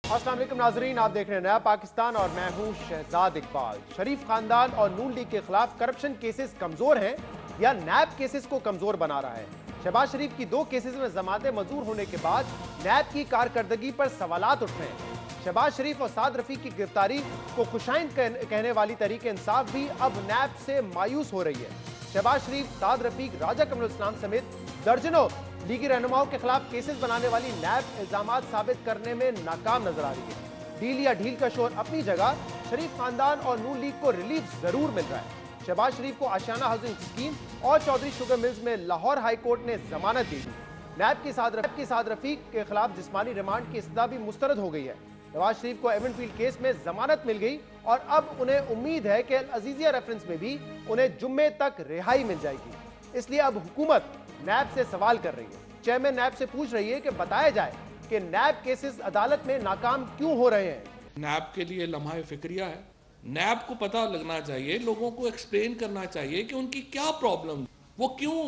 अस्सलाम वालेकुम नाजरीन, आप देख रहे हैं नया पाकिस्तान और मैं हूं शहजाद इकबाल। शरीफ खानदान और नून लीग के खिलाफ करप्शन केसेस कमजोर हैं या नैब केसेस को कमजोर बना रहा है? शहबाज शरीफ की 2 केसेस में जमानतें मंजूर होने के बाद नैब की कारकर्दगी पर सवालात उठ रहे हैं। शहबाज शरीफ और साद रफीक की गिरफ्तारी को खुशाइंद कहने वाली तहरीक इंसाफ भी अब नैब से मायूस हो रही है। शहबाज शरीफ, साद रफीक, राजा कमरुल इस्लाम समेत दर्जनों लीगी रहनुमाओं के खिलाफ केसेस बनाने वाली नैब इल्जामात साबित करने में नाकाम नजर आ रही है। डील या ढील का शोर अपनी जगह, शरीफ खानदान और नून लीग को रिलीफ जरूर मिल रहा है। शहबाज शरीफ को आशियाना हाउसिंग स्कीम और चौधरी शुगर मिल्स में लाहौर हाई कोर्ट ने जमानत दे दी। नैब की साद रफीक के खिलाफ जिस्मानी रिमांड की इस्तदा भी मुस्तरद हो गई है। नवाज शरीफ को एवनफील्ड केस में जमानत मिल गई और अब उन्हें उम्मीद है कि अल अजीजिया रेफरेंस में भी उन्हें जुम्मे तक रिहाई मिल जाएगी। इसलिए अब हुकूमत नैब से सवाल कर रही है। चेयरमैन नैब से पूछ रही है कि बताया जाए कि नैब केसेस अदालत में नाकाम क्यों हो रहे हैं। नैब के लिए लम्हा फिक्रिया है। नैब को पता लगना चाहिए, लोगों को एक्सप्लेन करना चाहिए कि उनकी क्या प्रॉब्लम, वो क्यों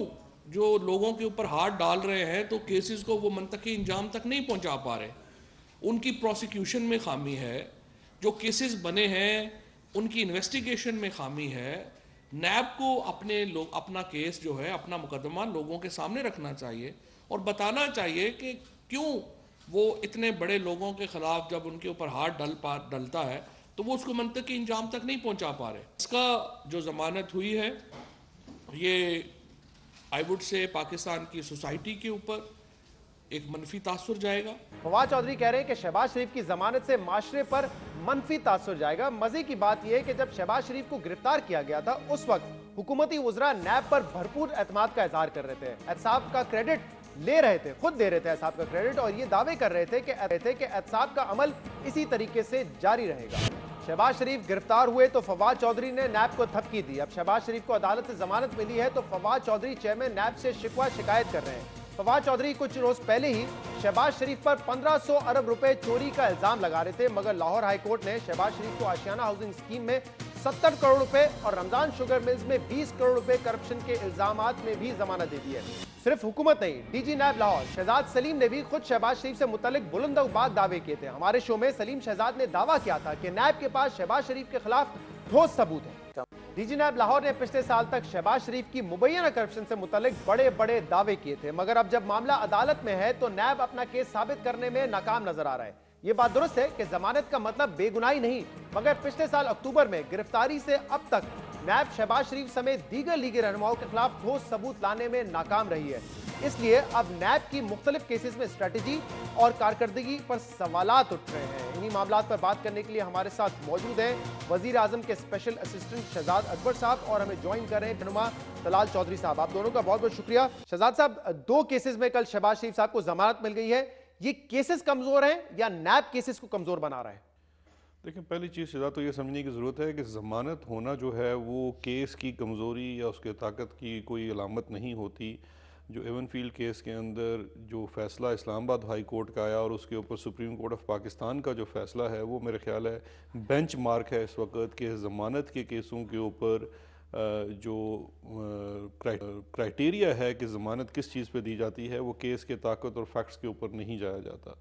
जो लोगों के ऊपर हाथ डाल रहे हैं तो केसेस को वो मंतकी इंजाम तक नहीं पहुंचा पा रहे। उनकी प्रोसिक्यूशन में खामी है, जो केसेस बने हैं उनकी इन्वेस्टिगेशन में खामी है। नैब को अपना केस जो है, अपना मुकदमा लोगों के सामने रखना चाहिए और बताना चाहिए कि क्यों वो इतने बड़े लोगों के खिलाफ जब उनके ऊपर हाथ डलता है तो वो उसको मंतकी इंजाम तक नहीं पहुंचा पा रहे। इसका जो जमानत हुई है ये आई वुड से पाकिस्तान की सोसाइटी के ऊपर एक मनफी तासुर जाएगा। फवाद चौधरी कह रहे हैं कि शहबाज शरीफ की जमानत से माशरे पर मनफी तासुर जाएगा। मजे की बात यह है कि जब शहबाज शरीफ को गिरफ्तार किया गया था उस वक्त हुकूमती वज़रा नैब पर भरपूर एतमाद का इजहार कर रहे थे, एहतसाब का क्रेडिट ले रहे थे, खुद दे रहे थे एहतसाब का क्रेडिट, और ये दावे कर रहे थे कि एहतसाब का अमल इसी तरीके से जारी रहेगा। शहबाज शरीफ गिरफ्तार हुए तो फवाद चौधरी ने नैब को धमकी दी। अब शहबाज शरीफ को अदालत से जमानत मिली है तो फवाद चौधरी चेयरमैन नैब से शिकायत कर रहे हैं। फवाद चौधरी कुछ रोज पहले ही शहबाज शरीफ पर 1500 अरब रुपए चोरी का इल्जाम लगा रहे थे, मगर लाहौर हाई कोर्ट ने शहबाज शरीफ को आशियाना हाउसिंग स्कीम में 70 करोड़ रुपए और रमजान शुगर मिल्स में 20 करोड़ रुपए करप्शन के इल्जामात में भी जमानत दे दी है। सिर्फ हुकूमत नहीं, डीजी नैब लाहौर शहजाद सलीम ने भी खुद शहबाज शरीफ से मुतल्लिक बुलंदबाग दावे किए थे। हमारे शो में सलीम शहजाद ने दावा किया था कि नैब के पास शहबाज शरीफ के खिलाफ ठोस सबूत है। डीजी नैब लाहौर ने पिछले साल तक शहबाज शरीफ की मुबैना करप्शन से मुतल्लिक बड़े बड़े दावे किए थे, मगर अब जब मामला अदालत में है तो नैब अपना केस साबित करने में नाकाम नजर आ रहा है। यह बात दुरुस्त है कि जमानत का मतलब बेगुनाही नहीं, मगर पिछले साल अक्टूबर में गिरफ्तारी से अब तक नैब शहबाज शरीफ समेत दीगर लीगी रहनुमाओं के खिलाफ ठोस सबूत लाने में नाकाम रही है। इसलिए अब नैब की मुख्तलिफ केसेस में स्ट्रेटेजी और कारकर्दगी पर सवालात उठ रहे हैं। इन्हीं मामलात पर बात करने के लिए हमारे साथ मौजूद हैं वजीर आजम के स्पेशल असिस्टेंट शहजाद अकबर साहब और हमें ज्वाइन कर रहे हैं रहनुमा तलाल चौधरी साहब। आप दोनों का बहुत बहुत शुक्रिया। शहजाद साहब, 2 केसेस में कल शहबाज शरीफ साहब को जमानत मिल गई है, ये केसेस कमजोर हैं या नैब केसेस को कमजोर बना रहा है? देखिए, पहली चीज़ शहजाद तो ये समझने की ज़रूरत है कि ज़मानत होना जो है वो केस की कमज़ोरी या उसके ताकत की कोई अलामत नहीं होती। जो एवनफील्ड केस के अंदर जो फ़ैसला इस्लामाबाद हाई कोर्ट का आया और उसके ऊपर सुप्रीम कोर्ट ऑफ पाकिस्तान का जो फ़ैसला है वो मेरे ख्याल है बेंच मार्क है इस वक्त के ज़मानत के केसों के ऊपर। जो क्राइटेरिया है कि ज़मानत किस चीज़ पे दी जाती है वो केस के ताकत और फैक्ट्स के ऊपर नहीं जाया जाता।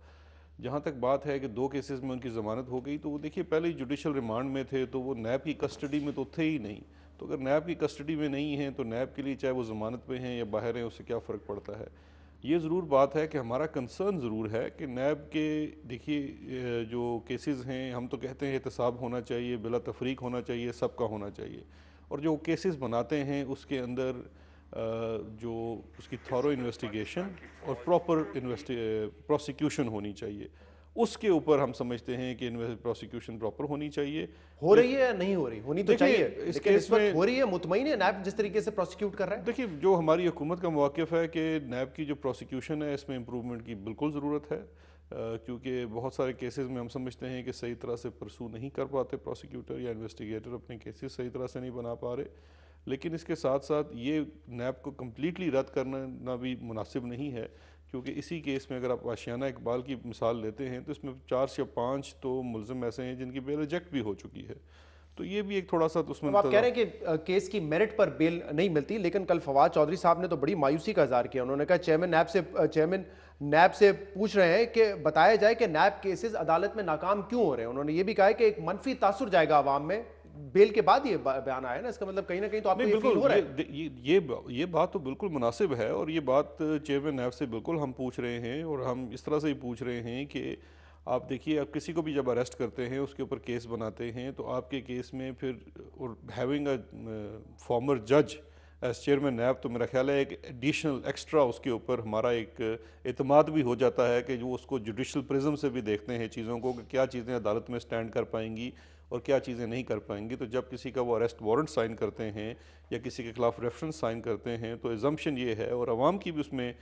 जहाँ तक बात है कि 2 केसेस में उनकी ज़मानत हो गई तो वो देखिए पहले ही जुडिशल रिमांड में थे तो वो नैब की कस्टडी में तो थे ही नहीं। तो अगर नैब की कस्टडी में नहीं हैं तो नैब के लिए चाहे वो ज़मानत पे हैं या बाहर हैं उससे क्या फ़र्क पड़ता है। ये ज़रूर बात है कि हमारा कंसर्न ज़रूर है कि नैब के देखिए जो केसेस हैं हम तो कहते हैं एहतसाब होना चाहिए, बिला तफरीक होना चाहिए, सबका होना चाहिए, और जो केसेस बनाते हैं उसके अंदर जो उसकी थॉरो इन्वेस्टिगेशन और प्रॉपर प्रोसिक्यूशन होनी चाहिए। उसके ऊपर हम समझते हैं कि प्रोसिक्यूशन प्रॉपर होनी चाहिए। हो रही है या नहीं हो रही? होनी तो चाहिए, इस लेकिन इस वक्त में हो रही है? मुतमईन है नैब जिस तरीके से प्रोसिक्यूट कर रहा है? देखिए, जो हमारी हुकूमत का मौक़िफ़ है कि नैब की जो प्रोसिक्यूशन है इसमें इम्प्रूवमेंट की बिल्कुल ज़रूरत है, क्योंकि बहुत सारे केसेस में हम समझते हैं कि सही तरह से परसू नहीं कर पाते प्रोसिक्यूटर या इन्वेस्टिगेटर, अपने केसेस सही तरह से नहीं बना पा रहे। लेकिन इसके साथ साथ ये नैब को कम्प्लीटली रद्द करना भी मुनासिब नहीं है, क्योंकि इसी केस में अगर आप आशियाना इकबाल की मिसाल लेते हैं तो इसमें 4 या 5 तो मुलज़िम ऐसे हैं जिनकी बेल रिजेक्ट भी हो चुकी है। तो ये भी एक थोड़ा सा तो उसमें आप कह रहे हैं कि केस की मेरिट पर बेल नहीं मिलती, लेकिन कल फवाद चौधरी साहब ने तो बड़ी मायूसी का इजहार किया। उन्होंने कहा चेयरमैन नैब से पूछ रहे हैं कि बताया जाए कि नैब केसेस अदालत में नाकाम क्यों हो रहे हैं। उन्होंने ये भी कहा है कि एक मनफी तासुर जाएगा आवाम में। बेल के बाद ये बयान आया ना, इसका मतलब कहीं ना कहीं तो आपको नहीं ये फील बिल्कुल, हो रहा है। ये बात तो बिल्कुल मुनासिब है, और ये बात चेयरमैन नैब से बिल्कुल हम पूछ रहे हैं, और हम इस तरह से ही पूछ रहे हैं कि आप देखिए, आप किसी को भी जब अरेस्ट करते हैं, उसके ऊपर केस बनाते हैं, तो आपके केस में फिर और हैविंग अ फॉर्मर जज एज चेयरमैन नैब, तो मेरा ख्याल है एक एडिशनल एक्स्ट्रा उसके ऊपर हमारा एक एतमाद भी हो जाता है कि जो उसको जुडिशल प्रिज्म से भी देखते हैं चीज़ों को, कि क्या चीज़ें अदालत में स्टैंड कर पाएंगी और क्या चीज़ें नहीं कर पाएंगी। तो जब किसी का वो अरेस्ट वारंट साइन करते हैं या किसी के खिलाफ रेफरेंस साइन करते हैं, तो एजम्पशन ये है, और आवाम की भी उसमें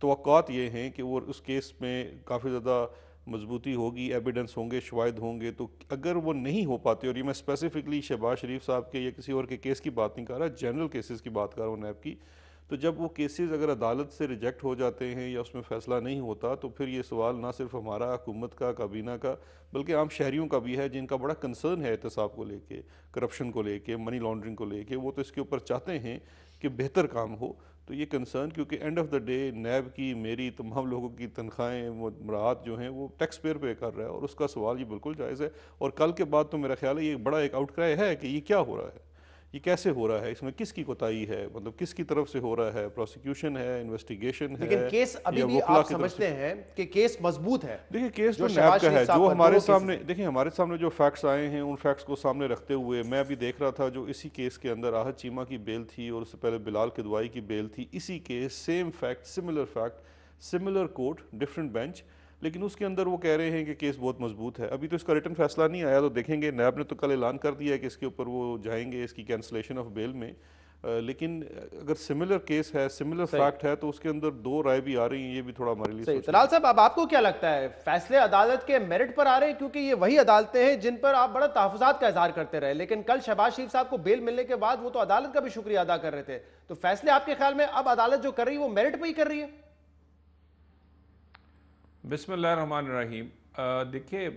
तवक्कुआत ये हैं कि वो उस केस में काफ़ी ज़्यादा मजबूती होगी, एविडेंस होंगे, शवाहिद होंगे। तो अगर वो नहीं हो पाते, और ये मैं स्पेसिफिकली शहबाज शरीफ साहब के या किसी और के केस की बात नहीं कर रहा, जनरल केसेस की बात कर रहा हूँ नैब की, तो जब वो केसेस अगर अदालत से रिजेक्ट हो जाते हैं या उसमें फ़ैसला नहीं होता, तो फिर ये सवाल ना सिर्फ हमारा हुकूमत का, काबीना का, बल्कि आम शहरियों का भी है, जिनका बड़ा कंसर्न है एहतसाब को लेके, करप्शन को लेके, मनी लॉन्ड्रिंग को लेके। वो तो इसके ऊपर चाहते हैं कि बेहतर काम हो। तो ये कंसर्न, क्योंकि एंड ऑफ द डे नैब की, मेरी, तमाम लोगों की तनख्वाहें, वो मराहत जो हैं, वो टैक्स पेयर पे कर रहा है, और उसका सवाल ये बिल्कुल जायज़ है। और कल के बाद तो मेरा ख्याल है ये बड़ा एक आउटक्राई है कि ये क्या हो रहा है, ये कैसे हो रहा है, इसमें किसकी कोताही है, मतलब किसकी तरफ से हो रहा है, प्रोसिक्यूशन है, इन्वेस्टिगेशन है, लेकिन केस अभी या भी वकला आप की तरफ समझते से। हैं कि केस मजबूत है? देखिए, केस जो तो शहबाज नैब का शरीफ है, साहब जो पर हमारे दोनों सामने, केसेस हैं। देखिए हमारे सामने जो फैक्ट्स आए हैं, उन फैक्ट्स को सामने रखते हुए मैं अभी देख रहा था, जो इसी केस के अंदर आहत चीमा की बेल थी, और उससे पहले बिलाल किदवाई की बेल थी, इसी case, same fact, similar court, different bench, लेकिन उसके अंदर वो कह रहे हैं कि केस बहुत मजबूत है। अभी तो इसका रिटन फैसला नहीं आया, तो देखेंगे। नैब ने तो कल ऐलान कर दिया है कि इसके ऊपर वो जाएंगे, इसकी कैंसलेशन ऑफ बेल में। लेकिन अगर सिमिलर केस है, सिमिलर सही फैक्ट है, तो उसके अंदर दो राय भी आ रही हैं, ये भी थोड़ा हमारे लिए सही। सोचने तलाल साहब, अब आपको क्या लगता है, फैसले अदालत के मेरिट पर आ रहे हैं? क्योंकि ये वही अदालतें हैं जिन पर आप बड़ा तहफ़्फ़ुज़ात का इजहार करते रहे, लेकिन कल शहबाज शरीफ साहब को बेल मिलने के बाद वो तो अदालत का भी शुक्रिया अदा कर रहे थे। तो फैसले आपके ख्याल में अब अदालत जो कर रही है वो मेरिट पर ही कर रही है? बिस्मिल्लाहिर्रहमानिर्रहीम। देखिए,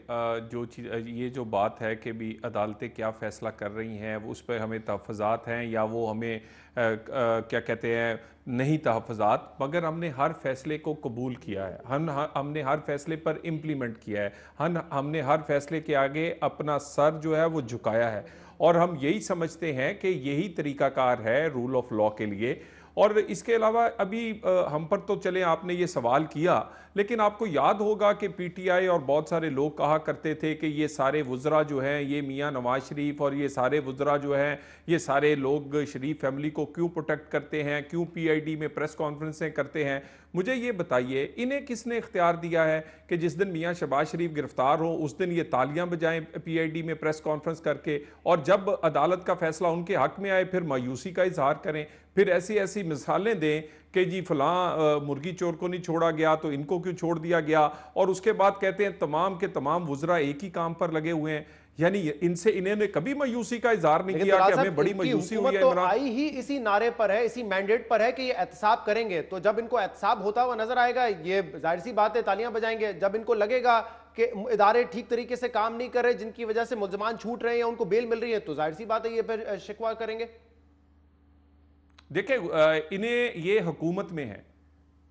जो चीज़, ये जो बात है कि भी अदालतें क्या फ़ैसला कर रही हैं, वो उस पर हमें तहफ़्फ़ुज़ात हैं या वो हमें क्या कहते हैं, नहीं तहफ़्फ़ुज़ात, मगर हमने हर फ़ैसले को कबूल किया है, हमने हर फ़ैसले पर इम्प्लीमेंट किया है, हमने हर फ़ैसले के आगे अपना सर जो है वो झुकाया है, और हम यही समझते हैं कि यही तरीक़ाकार है रूल ऑफ लॉ के लिए। और इसके अलावा अभी हम पर तो चले, आपने ये सवाल किया, लेकिन आपको याद होगा कि पीटीआई और बहुत सारे लोग कहा करते थे कि ये सारे वुज़रा जो हैं, ये मियां नवाज शरीफ और ये सारे वुज़रा जो हैं, ये सारे लोग शरीफ फैमिली को क्यों प्रोटेक्ट करते हैं, क्यों पीआईडी में प्रेस कॉन्फ्रेंसें करते हैं। मुझे ये बताइए, इन्हें किसने इख्तियार दिया है कि जिस दिन मियां शहबाज शरीफ गिरफ्तार हो उस दिन ये तालियां बजाएं पीआईडी में प्रेस कॉन्फ्रेंस करके, और जब अदालत का फैसला उनके हक में आए फिर मायूसी का इजहार करें, फिर ऐसी ऐसी मिसालें दें कि जी फलां मुर्गी चोर को नहीं छोड़ा गया तो इनको क्यों छोड़ दिया गया, और उसके बाद कहते हैं तमाम के तमाम वुज़रा एक ही काम पर लगे हुए हैं। यानी इनसे इन्होंने कभी मायूसी का इजहार नहीं किया कि हमें बड़ी मायूसी हुई है। तो आई ही इसी नारे पर है, इसी मैंडेट पर है कि ये एहतसाब करेंगे, तो जब इनको एहतसाब होता हुआ नजर आएगा, ये जाहिर सी बात है तालियां बजाएंगे। जब इनको लगेगा कि इदारे ठीक तरीके से काम नहीं कर रहे, जिनकी वजह से मुल्ज़मान छूट रहे हैं या उनको बेल मिल रही है, तो जाहिर सी बात है ये फिर शिकवा करेंगे। देखिए, इन्हें ये हुकूमत में है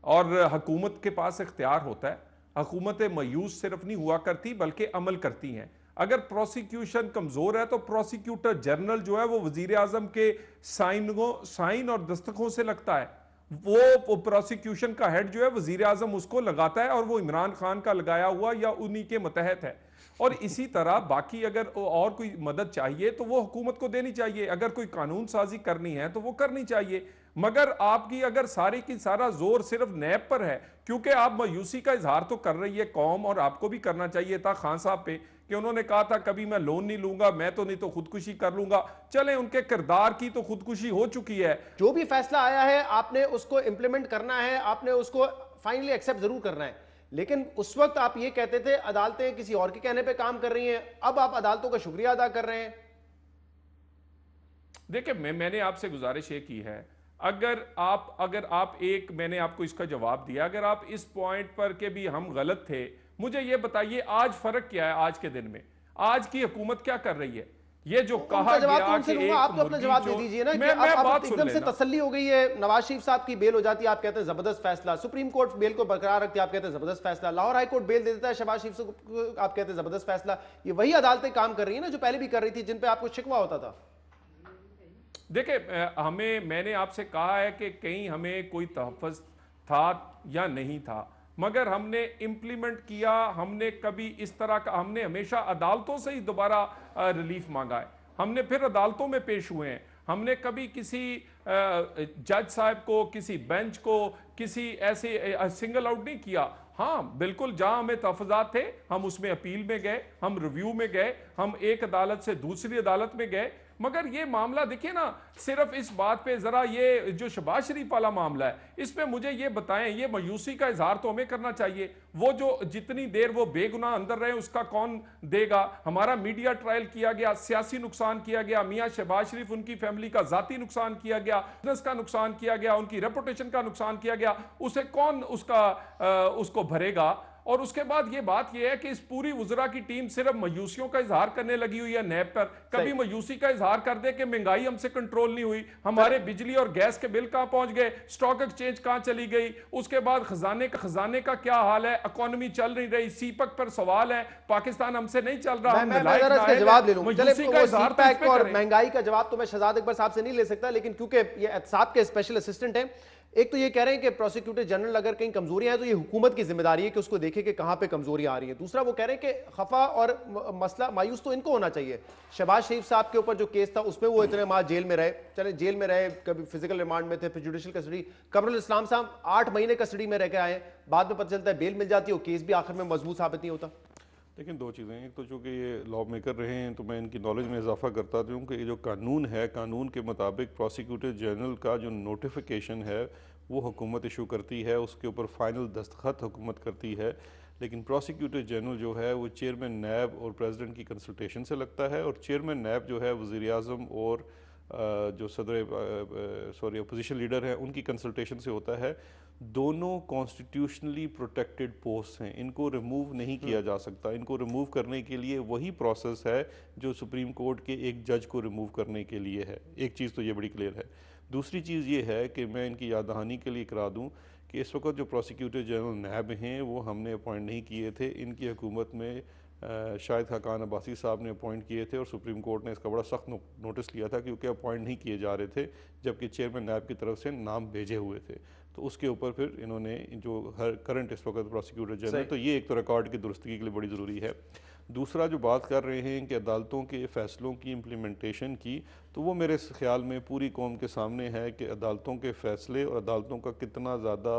और हुकूमत के पास इख्तियार होता है। हुकूमत मायूस सिर्फ नहीं हुआ करती बल्कि अमल करती हैं। अगर प्रोसिक्यूशन कमजोर है तो प्रोसिक्यूटर जनरल जो है वो वजीर आजम के साइन और दस्तखों से लगता है। वो प्रोसिक्यूशन का हेड जो है वजीर आजम उसको लगाता है, और वो इमरान खान का लगाया हुआ या उन्हीं के मतहत है। और इसी तरह बाकी अगर और कोई मदद चाहिए तो वो हुकूमत को देनी चाहिए, अगर कोई कानून साजी करनी है तो वो करनी चाहिए। मगर आपकी अगर सारी की सारा जोर सिर्फ नैब पर है, क्योंकि आप मायूसी का इजहार तो कर रही है कौम, और आपको भी करना चाहिए था खान साहब पे, कि उन्होंने कहा था कभी मैं लोन नहीं लूंगा, मैं तो नहीं तो खुदकुशी कर लूंगा। चले, उनके किरदार की तो खुदकुशी हो चुकी है। जो भी फैसला आया है आपने उसको इंप्लीमेंट करना है, आपने उसको फाइनली एक्सेप्ट जरूर करना है। लेकिन उस वक्त आप ये कहते थे अदालतें किसी और के कहने पे काम कर रही हैं, अब आप अदालतों का शुक्रिया अदा कर रहे हैं। देखिए, मैंने आपसे गुजारिश ये की है, अगर आप एक, मैंने आपको इसका जवाब दिया, अगर आप इस पॉइंट पर के भी हम गलत थे, मुझे ये बताइए आज फर्क क्या है आज के दिन में, आज की हुकूमत क्या कर रही है। ये जो उनका कहा जवाब गया तो उनसे कि लूंगा, एक आप तो अपना मुर्गी जवाब दे चोर- दीजिए ना कि मैं आप बात एकदम सुन से लेना। तसल्ली हो गई है, नवाज शरीफ साहब की बेल हो जाती है, आप कहते हैं जबरदस्त फैसला, सुप्रीम कोर्ट बेल को बरकरार रखती है, आप कहते हैं जबरदस्त फैसला, लाहौर हाई कोर्ट बेल दे देता है शहबाज शरीफ को, आप कहते हैं जबरदस्त फैसला। ये वही अदालतें काम कर रही है ना जो पहले भी कर रही थी, जिन पे आपको शिकवा होता था। देखिए, मैंने आपसे कहा है कि कहीं हमें कोई तहफ़्फ़ुज़ था या नहीं था, मगर हमने इम्प्लीमेंट किया। हमने कभी इस तरह का, हमने हमेशा अदालतों से ही दोबारा रिलीफ मांगा है, हमने फिर अदालतों में पेश हुए हैं। हमने कभी किसी जज साहब को, किसी बेंच को, किसी ऐसे सिंगल आउट नहीं किया। हाँ बिल्कुल, जहां हमें तहफ़्फ़ुज़ात थे हम उसमें अपील में गए, हम रिव्यू में गए, हम एक अदालत से दूसरी अदालत में गए। मगर ये मामला देखिए ना, सिर्फ इस बात पे जरा, ये जो शहबाज शरीफ वाला मामला है, इस पे मुझे ये बताएं, ये मायूसी का इजहार तो हमें करना चाहिए। वो जो जितनी देर वो बेगुनाह अंदर रहे उसका कौन देगा? हमारा मीडिया ट्रायल किया गया, सियासी नुकसान किया गया, मियां शहबाज शरीफ उनकी फैमिली का जाती नुकसान किया गया, बिजनेस का नुकसान किया गया, उनकी रेपुटेशन का नुकसान किया गया, उसे कौन उसको भरेगा? और उसके बाद ये बात ये है कि इस पूरी वज़रा की टीम सिर्फ मायूसियों का इजहार करने लगी हुई है नैब पर। कभी मायूसी का इजहार कर दे कि महंगाई हमसे कंट्रोल नहीं हुई, हमारे बिजली और गैस के बिल कहां पहुंच गए, स्टॉक एक्सचेंज कहां चली गई, उसके बाद खजाने का क्या हाल है, इकोनॉमी चल नहीं रही, सीपक पर सवाल है, पाकिस्तान हमसे नहीं चल रहा, हम मैं जरा इसका जवाब ले लूं। चले, मायूसी का वो इजहार सीपैक और महंगाई का जवाब तो मैं शहजाद अकबर साहब से नहीं ले सकता, लेकिन क्योंकि ये एहतसाब के स्पेशल असिस्टेंट हैं, एक तो ये कह रहे हैं कि प्रोसिक्यूटर जनरल अगर कहीं कमजोरियां हैं तो ये हुकूमत की जिम्मेदारी है कि उसको देखे कि कहां पे कमजोरियां आ रही हैं। दूसरा वो कह रहे हैं कि खफा और मसला मायूस तो इनको होना चाहिए। शहबाज शरीफ साहब के ऊपर जो केस था उसमें वो इतने माह जेल में रहे, चले जेल में रहे, कभी फिजिकल रिमांड में थे, फिर जुडिशियल कस्टडी। कमरुल इस्लाम साहब 8 महीने कस्टडी में रह के आए, बाद में पता चलता है बेल मिल जाती है, वो केस भी आखिर में मजबूत साबित नहीं होता। लेकिन दो चीज़ें, एक तो चूँकि ये लॉ मेकर रहे हैं तो मैं इनकी नॉलेज में इजाफा करता दूँ कि ये जो कानून है, कानून के मुताबिक प्रोसिक्यूटर जनरल का जो नोटिफिकेशन है वो हुकूमत इशू करती है, उसके ऊपर फाइनल दस्तखत हुकूमत करती है। लेकिन प्रोसिक्यूटर जनरल जो है वो चेयरमैन नैब और प्रेसिडेंट की कंसल्टेशन से लगता है, और चेयरमैन नैब जो है वज़ीर आज़म और जो सदर अपोजिशन लीडर हैं उनकी कंसल्टेशन से होता है। दोनों कॉन्स्टिट्यूशनली प्रोटेक्टेड पोस्ट हैं, इनको रिमूव नहीं किया जा सकता। इनको रिमूव करने के लिए वही प्रोसेस है जो सुप्रीम कोर्ट के एक जज को रिमूव करने के लिए है। एक चीज़ तो ये बड़ी क्लियर है। दूसरी चीज़ ये है कि मैं इनकी याद दहानी के लिए करा दूँ कि इस वक्त जो प्रोसिक्यूटर जनरल नैब हैं वो हमने अपॉइंट नहीं किए थे, इनकी हुकूमत में शाहिद खान अब्बासी साहब ने अपॉइंट किए थे, और सुप्रीम कोर्ट ने इसका बड़ा सख्त नोटिस लिया था क्योंकि अपॉइंट नहीं किए जा रहे थे जबकि चेयरमैन नैब की तरफ से नाम भेजे हुए थे। तो उसके ऊपर फिर इन्होंने जो हर करंट इस वक्त प्रोसिक्यूटर जनरल, तो ये एक तो रिकॉर्ड की दुरुस्तगी के लिए बड़ी ज़रूरी है। दूसरा जो बात कर रहे हैं कि अदालतों के फ़ैसलों की इम्प्लीमेंटेशन की, तो वो मेरे ख्याल में पूरी कौम के सामने है कि अदालतों के फ़ैसले और अदालतों का कितना ज़्यादा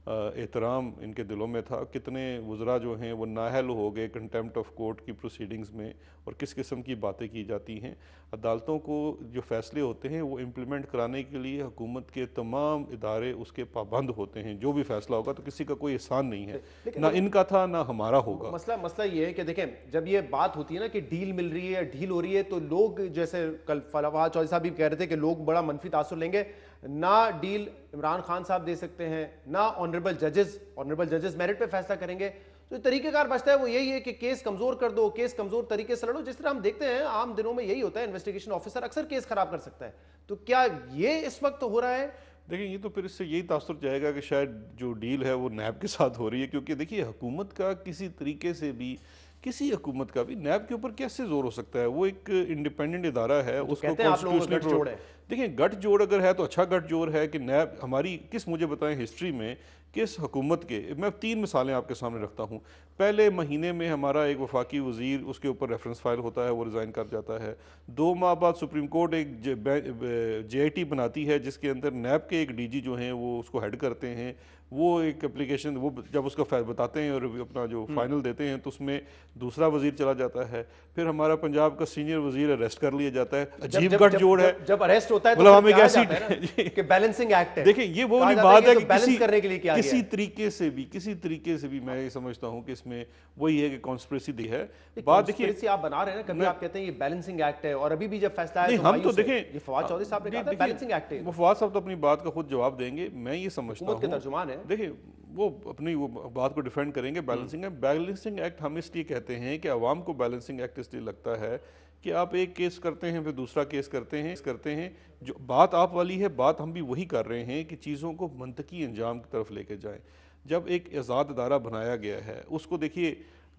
एहतराम इनके दिलों में था। कितने वज़रा जो हैं वो नाअहल हो गए कंटेम्प्ट ऑफ कोर्ट की प्रोसीडिंग्स में, और किस किस्म की बातें की जाती हैं। अदालतों को जो फ़ैसले होते हैं वो इम्प्लीमेंट कराने के लिए हुकूमत के तमाम इदारे उसके पाबंद होते हैं। जो भी फ़ैसला होगा तो किसी का कोई एहसान नहीं है, ना इनका था ना हमारा होगा। मसला ये है कि देखें, जब ये बात होती है ना कि डील मिल रही है, डील हो रही है, तो लोग, जैसे कल फवाद चौधरी साहब भी कह रहे थे कि लोग बड़ा मनफी तासुर लेंगे। ना डील इमरान खान साहब दे सकते हैं, ना ऑनरेबल जजेस मेरिट पे फैसला करेंगे। तो तरीकेकार बचता है वो यही है कि केस कमजोर कर दो, केस कमजोर तरीके से लड़ो। जिस तरह हम देखते हैं आम दिनों में यही होता है, इन्वेस्टिगेशन ऑफिसर अक्सर केस खराब कर सकता है। तो क्या ये इस वक्त हो रहा है? देखिए, ये तो फिर इससे यही तासुर जाएगा कि शायद जो डील है वो नैब के साथ हो रही है, क्योंकि देखिए हुकूमत का किसी तरीके से भी, किसी हुकूमत का भी नैब के ऊपर कैसे जोर हो सकता है? वो एक इंडिपेंडेंट इदारा है, उसको कॉन्स्टिट्यूशनली, देखिए गठजोड़ अगर है तो अच्छा गठजोड़ है कि नैब हमारी मुझे बताएं हिस्ट्री में किस हुकूमत के, मैं 3 मिसालें आपके सामने रखता हूँ। पहले महीने में हमारा एक वफाकी वज़ीर, उसके ऊपर रेफरेंस फाइल होता है, वो रिज़ाइन कर जाता है। 2 माह बाद सुप्रीम कोर्ट एक JIT बनाती है जिसके अंदर नैब के एक DG जो हैं वो उसको हेड करते हैं। वो एक एप्लीकेशन, वो जब उसका बताते हैं और अपना जो फाइनल देते हैं तो उसमें दूसरा वजीर चला जाता है। फिर हमारा पंजाब का सीनियर वजीर अरेस्ट कर लिया जाता है। अजीब गठजोड़ है। जब अरेस्ट होता है तो मतलब एक ऐसी कि बैलेंसिंग एक्ट है। देखिए ये वो वाली बात है कि बैलेंस करने के लिए किया किसी तरीके से भी मैं ये समझता हूँ कि इसमें वही है कि कॉन्स्पिरेसी दी है बात। देखिए आप बना रहे हैं ना, कभी आप कहते हैं ये बैलेंसिंग एक्ट है, और अभी भी जब फैसला है हम तो देखें, ये फवाद चौधरी साहब ने कहा था बैलेंसिंग एक्ट है। फवाद साहब तो अपनी बात का खुद जवाब देंगे, मैं ये समझता हूँ तर्जुमान है। देखिए वो अपनी वो बात को डिफेंड करेंगे। बैलेंसिंग एक्ट हम इसलिए कहते हैं कि अवाम को बैलेंसिंग एक्ट इसलिए लगता है कि आप एक केस करते हैं फिर दूसरा केस करते हैं। जो बात आप वाली है, बात हम भी वही कर रहे हैं कि चीज़ों को मंतकी अंजाम की तरफ लेके जाएं। जब एक आज़ाद अदारा बनाया गया है, उसको देखिए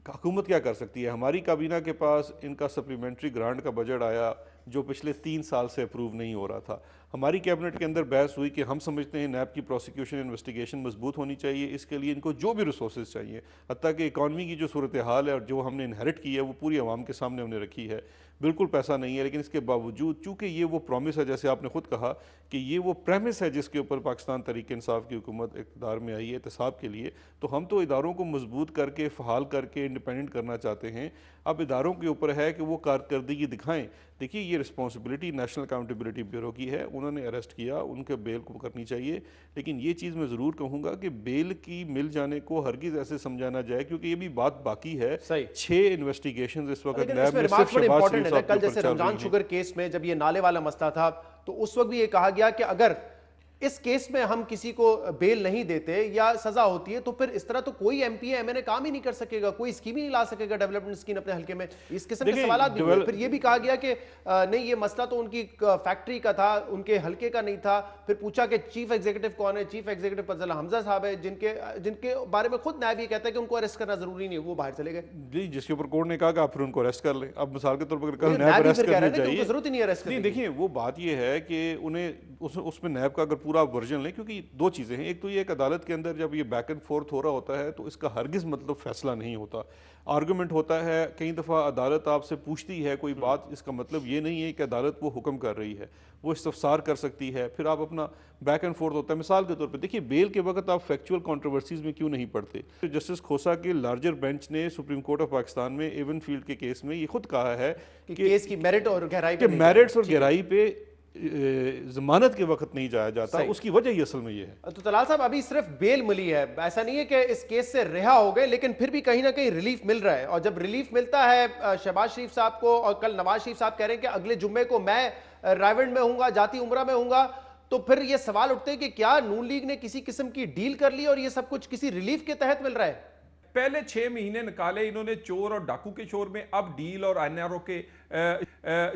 हुकूमत क्या कर सकती है। हमारी काबीना के पास इनका सप्लीमेंट्री ग्रांट का बजट आया जो पिछले 3 साल से अप्रूव नहीं हो रहा था। हमारी कैबिनेट के अंदर बहस हुई कि हम समझते हैं नैब की प्रोसिक्यूशन इन्वेस्टिगेशन मजबूत होनी चाहिए, इसके लिए इनको जो भी रिसोर्सेज चाहिए, हत्ता कि इकॉनमी की जो सूरत हाल है और जो हमने इनहेरिट की है वो पूरी आवाम के सामने हमने रखी है। बिल्कुल पैसा नहीं है, लेकिन इसके बावजूद चूँकि ये वो प्रॉमिस है, जैसे आपने खुद कहा कि ये वो प्रेमिस है जिसके ऊपर पाकिस्तान तहरीक इंसाफ की हुकूमत इक़्तिदार में आई है एहतसाब के लिए, तो हम तो इदारों को मजबूत करके फ़हाल करके इंडिपेंडेंट करना चाहते हैं। अब इदारों के ऊपर है कि वो कारकर्दगी दिखाएं। देखिए ये रिस्पॉन्सिबिलिटी नेशनल अकाउंटेबिलिटी ब्यूरो की है, उन्होंने अरेस्ट किया, उनके बेल को करनी चाहिए। लेकिन ये चीज़ मैं ज़रूर कहूँगा कि बेल की मिल जाने को हरगिज़ ऐसे समझाना जाए, क्योंकि ये भी बात बाकी है। 6 इन्वेस्टिगेशन इस वक्त नैब में सिर्फ शहबाज शरीफ साहब कल जैसे रमजान शुगर केस में जब ये नाले वाला मसला था तो उस वक्त भी ये कहा गया कि अगर इस केस में हम किसी को बेल नहीं देते या सजा होती है तो फिर इस तरह तो कोई एमपी एमएनए काम ही नहीं कर सकेगा, कोई स्कीम ही नहीं ला सकेगा डेवलपमेंट स्कीम अपने हल्के में। इस किस्म के सवाल भी हुए। फिर ये भी कहा गया कि नहीं ये मसला तो उनकी फैक्ट्री का था, उनके हल्के का नहीं था। फिर पूछा कि चीफ एग्जीक्यूटिव कौन है, चीफ एग्जीक्यूटिव फजल हमजा साहब है, जिनके बारे में खुद नायब ये कहता है कि उनको अरेस्ट करना जरूरी नहीं, वो बाहर चले गए जी, जिसके ऊपर कोर्ट ने कहा कि आप फिर उनको अरेस्ट कर लें। अब मिसाल के तौर पर कल नैब अरेस्ट करनी चाहिए, जरूरत ही नहीं अरेस्ट नहीं। देखिए वो बात ये है कि उन्हें उसमें नैब का अगर पूरा वर्जन लें, क्योंकि 2 चीज़ें हैं। एक तो ये एक अदालत के अंदर जब ये बैक एंड फोर्थ हो रहा होता है तो इसका हरगिज़ मतलब फैसला नहीं होता, आर्गूमेंट होता है। कई दफ़ा अदालत आपसे पूछती है कोई बात, इसका मतलब ये नहीं है कि अदालत वो हुक्म कर रही है, वो इस्तफसार कर सकती है, फिर आप अपना बैक एंड फोर्थ होता है। मिसाल के तौर पे देखिए बेल के वक्त आप फैक्चुअल कंट्रोवर्सीज में क्यों नहीं पढ़ते। जस्टिस खोसा के लार्जर बेंच ने सुप्रीम कोर्ट ऑफ पाकिस्तान में एवन फील्ड के केस में ये खुद कहा है कि केस की मेरिट और गहराई पे मेरिट्स और गहराई पे जमानत के वक्त नहीं जाया जाता। उसकी वजह ये असल में ये है। तो तलाल साहब अभी सिर्फ बेल मिली है, ऐसा नहीं है कि इस केस से रिहा हो गए, लेकिन फिर भी कहीं ना कहीं रिलीफ मिल रहा है। और जब रिलीफ मिलता है शहबाज शरीफ साहब को, और कल नवाज शरीफ साहब कह रहे हैं कि अगले जुम्मे को मैं रायवंड में हूंगा, जाती उमरा में हूंगा, तो फिर ये सवाल उठते हैं कि क्या नून लीग ने किसी किस्म की डील कर ली और ये सब कुछ किसी रिलीफ के तहत मिल रहा है। पहले 6 महीने निकाले इन्होंने चोर और डाकू के शोर में, अब डील और एनआरओ के